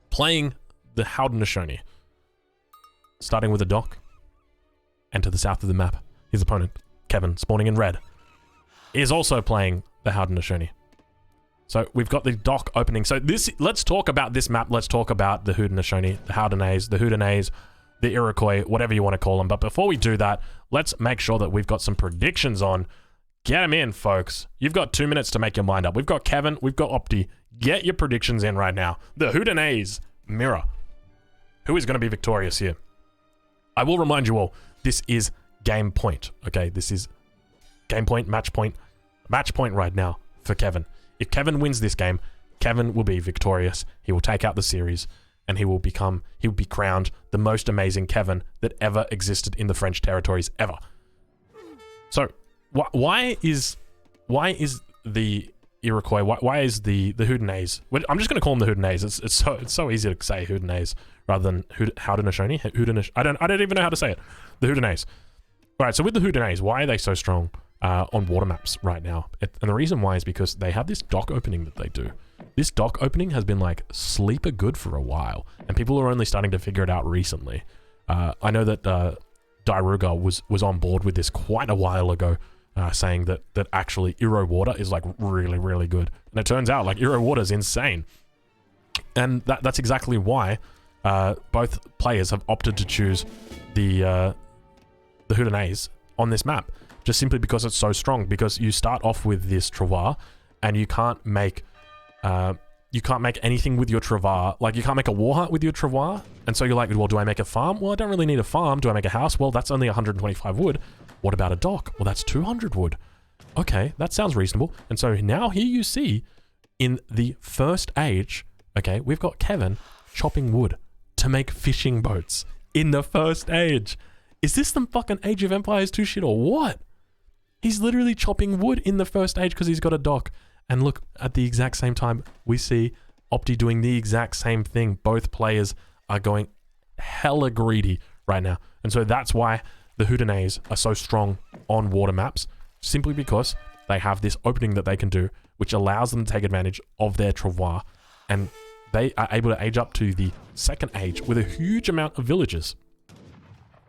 A: playing the Haudenosaunee. Starting with a dock, and to the south of the map, his opponent, Kévin, spawning in red, is also playing the Haudenosaunee. So we've got the dock opening. So let's talk about this map. Let's talk about the Haudenosaunee, the Houdenays, the Iroquois, whatever you want to call them. But before we do that, let's make sure that we've got some predictions on. Get them in, folks. You've got 2 minutes to make your mind up. We've got Kévin, we've got Opti. Get your predictions in right now. The Houdenays mirror. Who is going to be victorious here? I will remind you all, this is game point, okay? This is game point, match point right now for Kévin. If Kévin wins this game, Kévin will be victorious. He will take out the series, and he will be crowned the most amazing Kévin that ever existed in the French territories ever. So, why is the Iroquois? Why is the Houdenays? I'm just going to call them the Houdenays. It's so easy to say Houdenays rather than Haudenosaunee. I don't even know how to say it. The Houdenays. All right. So with the Houdenays, why are they so strong on water maps right now? And the reason why is because they have this dock opening that they do. This dock opening has been like sleeper good for a while, and people are only starting to figure it out recently. I know that Daruga was on board with this quite a while ago. Saying that actually Iro water is like really, really good. And it turns out like Iro water is insane. And that's exactly why both players have opted to choose the Houdenays on this map. Just simply because it's so strong. Because you start off with this Travois and you can't make anything with your Travois. Like you can't make a war hut with your Travois. And so you're like, well, do I make a farm? Well, I don't really need a farm. Do I make a house? Well, that's only 125 wood. What about a dock? Well, that's 200 wood. Okay, that sounds reasonable. And so now here you see in the first age, okay, we've got Kévin chopping wood to make fishing boats in the first age. Is this some fucking Age of Empires 2 shit or what? He's literally chopping wood in the first age because he's got a dock. And look, at the exact same time, we see Opti doing the exact same thing. Both players are going hella greedy right now. And so that's why the Houdenays are so strong on water maps, simply because they have this opening that they can do, which allows them to take advantage of their Travois, and they are able to age up to the second age with a huge amount of villages.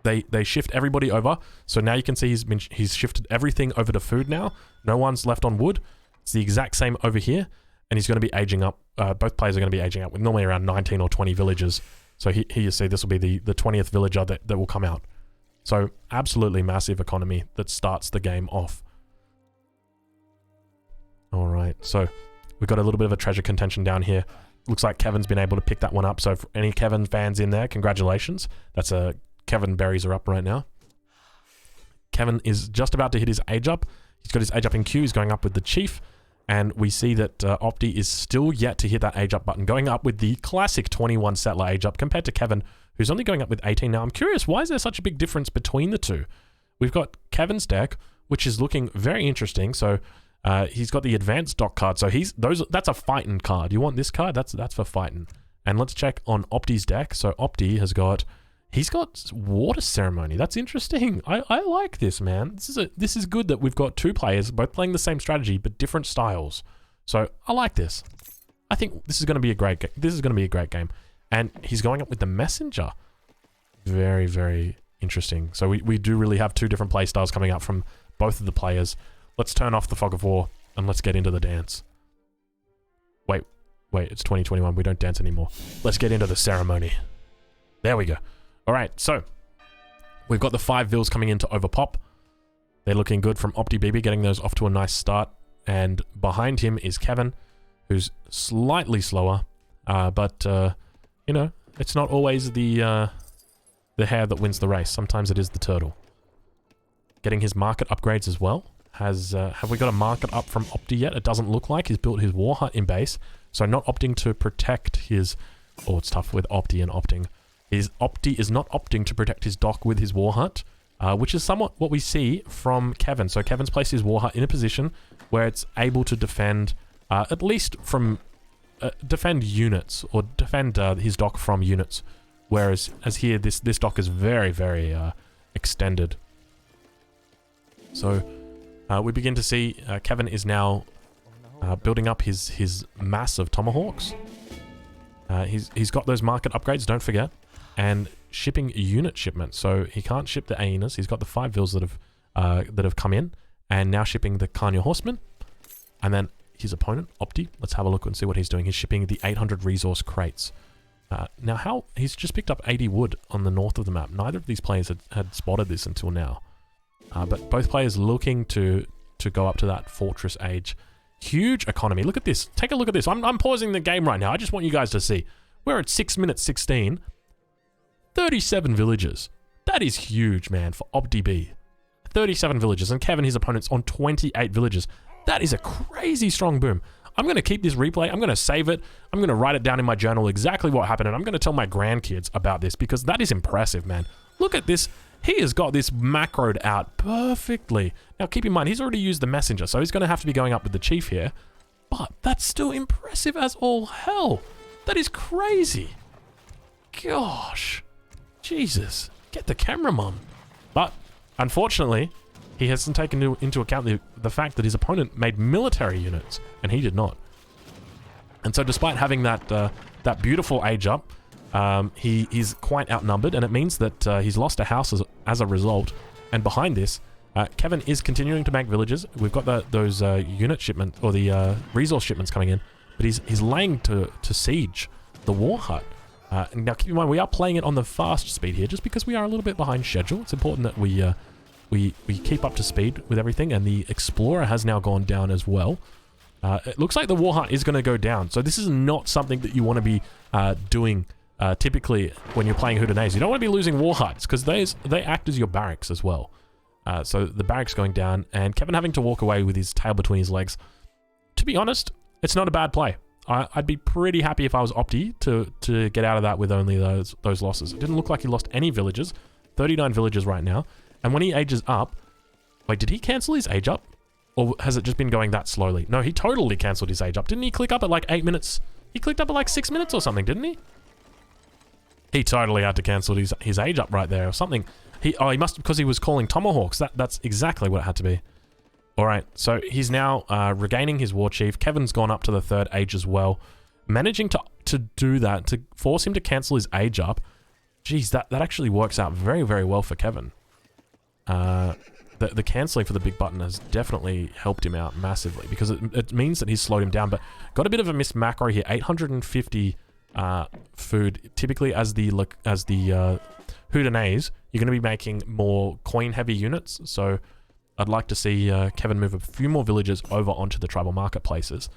A: They shift everybody over, so now you can see he's shifted everything over to food now. No one's left on wood. It's the exact same over here, and he's going to be aging up. Both players are going to be aging up with normally around 19 or 20 villages. So here you see this will be the 20th villager that will come out. So absolutely massive economy that starts the game off. All right, so we've got a little bit of a treasure contention down here. Looks like Kévin's been able to pick that one up. So for any Kévin fans in there, congratulations. That's a Kévin berries are up right now. Kévin is just about to hit his age up. He's got his age up in queue. He's going up with the chief. And we see that Opti is still yet to hit that age up button, going up with the classic 21 settler age up compared to Kévin, who's only going up with 18 now. I'm curious, why is there such a big difference between the two? We've got Kévin's deck, which is looking very interesting. So he's got the advanced dock card. So that's a fighting card. You want this card? That's for fighting. And let's check on Opti's deck. So Opti he's got water ceremony. That's interesting. I like this, man. This is good that we've got two players both playing the same strategy but different styles. So I like this. I think this is going to be a great game. This is going to be a great game. And he's going up with the messenger. Very, very interesting. So we do really have two different play styles coming out from both of the players. Let's turn off the fog of war and let's get into the dance. Wait, it's 2021. We don't dance anymore. Let's get into the ceremony. There we go. All right, so we've got the 5 vills coming in to overpop. They're looking good from optibb, getting those off to a nice start. And behind him is Kévin, who's slightly slower, but you know, it's not always the hare that wins the race. Sometimes it is the turtle. Getting his market upgrades as well. have we got a market up from Opti yet? It doesn't look like. He's built his war hut in base, so not opting to protect his... Oh, it's tough with Opti and opting. Opti is not opting to protect his dock with his war hut, which is somewhat what we see from Kévin. So Kevin's placed his war hut in a position where it's able to defend, at least from... defend units, or defend his dock from units. Whereas, as here, this dock is very, very extended. So... we begin to see Kévin is now building up his mass of tomahawks. He's got those market upgrades, don't forget, and shipping unit shipments. So he can't ship the hyenas. He's got the 5 vills that have come in, and now shipping the Kanya horsemen. And then his opponent, Opti, let's have a look and see what he's doing. He's shipping the 800 resource crates. Now he's just picked up 80 wood on the north of the map. Neither of these players had spotted this until now. But both players looking to go up to that fortress age. Huge economy. Look at this. Take a look at this. I'm pausing the game right now. I just want you guys to see. We're at 6 minutes 16. 37 villages. That is huge, man, for optibb. 37 villages. And Kévin, his opponent's on 28 villages. That is a crazy strong boom. I'm going to keep this replay. I'm going to save it. I'm going to write it down in my journal exactly what happened. And I'm going to tell my grandkids about this because that is impressive, man. Look at this. He has got this macroed out perfectly. Now, keep in mind, he's already used the messenger, so he's going to have to be going up with the chief here. But that's still impressive as all hell. That is crazy. Gosh. Jesus. Get the camera, mum. But, unfortunately, he hasn't taken into account the fact that his opponent made military units, and he did not. And so, despite having that beautiful age up, he's quite outnumbered, and it means that he's lost a house as a result. And behind this, Kévin is continuing to make villages. We've got those unit shipments, or the resource shipments coming in, but he's laying to siege the war hut. Now keep in mind, we are playing it on the fast speed here, just because we are a little bit behind schedule. It's important that we keep up to speed with everything, and the explorer has now gone down as well. It looks like the war hut is going to go down, so this is not something that you want to be doing typically when you're playing Houdanese. You don't want to be losing war huts, because they act as your barracks as well. So the barracks going down, and Kévin having to walk away with his tail between his legs. To be honest, it's not a bad play. I'd be pretty happy if I was Opti to get out of that with only those losses. It didn't look like he lost any villages. 39 villages right now. And when he ages up... Wait, did he cancel his age up? Or has it just been going that slowly? No, he totally cancelled his age up. Didn't he click up at like 8 minutes? He clicked up at like 6 minutes or something, didn't he? He totally had to cancel his age up right there or something. He must, because he was calling tomahawks. That's exactly what it had to be. Alright, so he's now regaining his war chief. Kevin's gone up to the 3rd age as well. Managing to do that, to force him to cancel his age up. Geez, that actually works out very, very well for Kévin. The cancelling for the big button has definitely helped him out massively, because it means that he's slowed him down, but got a bit of a missed macro here. 850 food. Typically, as the Houdanese, you're going to be making more coin-heavy units, so I'd like to see Kévin move a few more villages over onto the tribal marketplaces.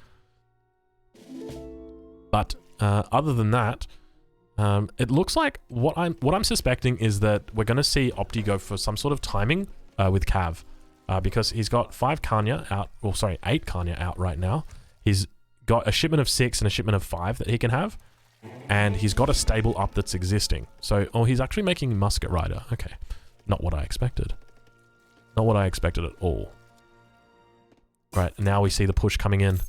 A: But other than that, it looks like what I'm suspecting is that we're going to see Opti go for some sort of timing with Cav, because he's got 5 Kanya out, or sorry, 8 Kanya out right now. He's got a shipment of 6 and a shipment of 5 that he can have, and he's got a stable up that's existing. So, he's actually making Musket Rider. Okay, not what I expected. Not what I expected at all. Right, now we see the push coming in.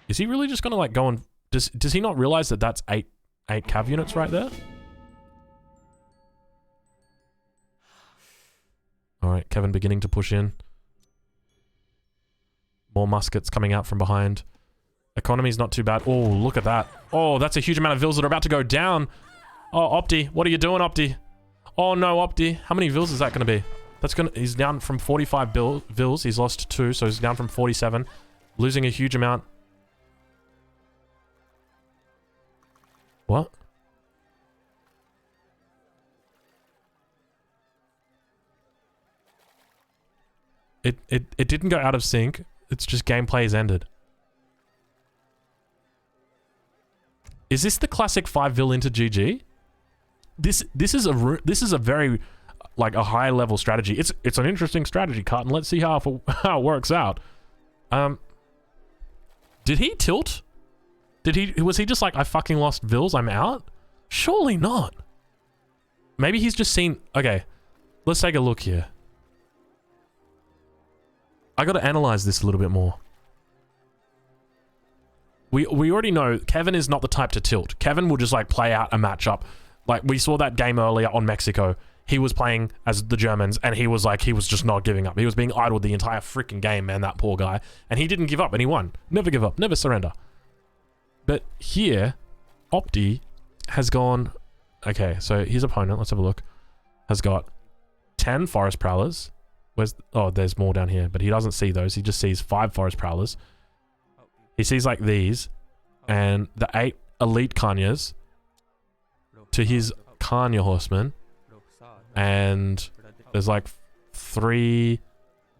A: Is he really just going to like go and... Does he not realize that that's 8 cav units right there? Alright, Kévin beginning to push in. More muskets coming out from behind. Economy's not too bad. Oh, look at that. Oh, that's a huge amount of vills that are about to go down. Oh, Opti, what are you doing, Opti? Oh no, Opti. How many vills is that going to be? He's down from 45 vills. He's lost 2, so he's down from 47. Losing a huge amount. What? It didn't go out of sync. It's just gameplay has ended. Is this the classic 5 vill into GG? This is a very like a high level strategy. It's an interesting strategy, Carton. Let's see how it works out. Did he tilt? Was he just like, I fucking lost Vils, I'm out? Surely not. Maybe he's just seen, okay, let's take a look here. I gotta analyze this a little bit more. We already know Kévin is not the type to tilt. Kévin will just like play out a matchup. Like we saw that game earlier on Mexico. He was playing as the Germans and he was just not giving up. He was being idled the entire freaking game, man, that poor guy. And he didn't give up and he won. Never give up, never surrender. But here, Opti has gone, okay, so his opponent, let's have a look, has got 10 Forest Prowlers. Oh, there's more down here, but he doesn't see those. He just sees 5 Forest Prowlers. He sees like these, and the 8 Elite Kanyas to his Kanya Horsemen, and there's like 3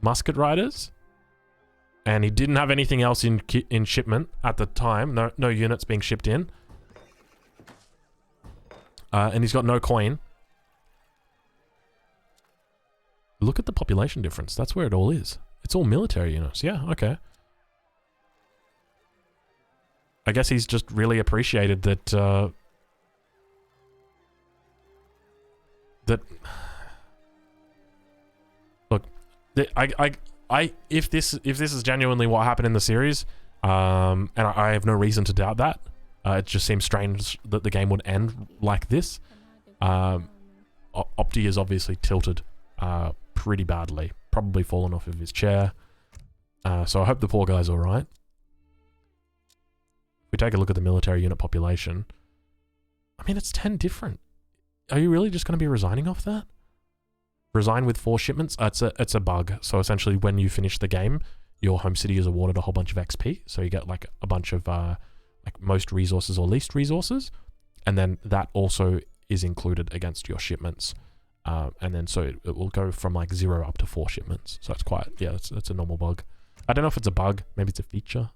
A: Musket Riders, and he didn't have anything else in shipment at the time. No units being shipped in, and he's got no coin. Look at the population difference. That's where it all is. It's all military units. Yeah, okay. I guess he's just really appreciated that look, if this is genuinely what happened in the series, and I have no reason to doubt that, it just seems strange that the game would end like this. Opti is obviously tilted pretty badly, probably fallen off of his chair, so I hope the poor guy's alright. If we take a look at the military unit population, I mean, it's 10 different. Are you really just going to be resigning off that? Resign with 4 shipments? It's a bug. So essentially when you finish the game, your home city is awarded a whole bunch of XP. So you get like a bunch of like most resources or least resources. And then that also is included against your shipments. And then so it will go from like 0 up to 4 shipments. So it's quite, yeah, it's a normal bug. I don't know if it's a bug. Maybe it's a feature.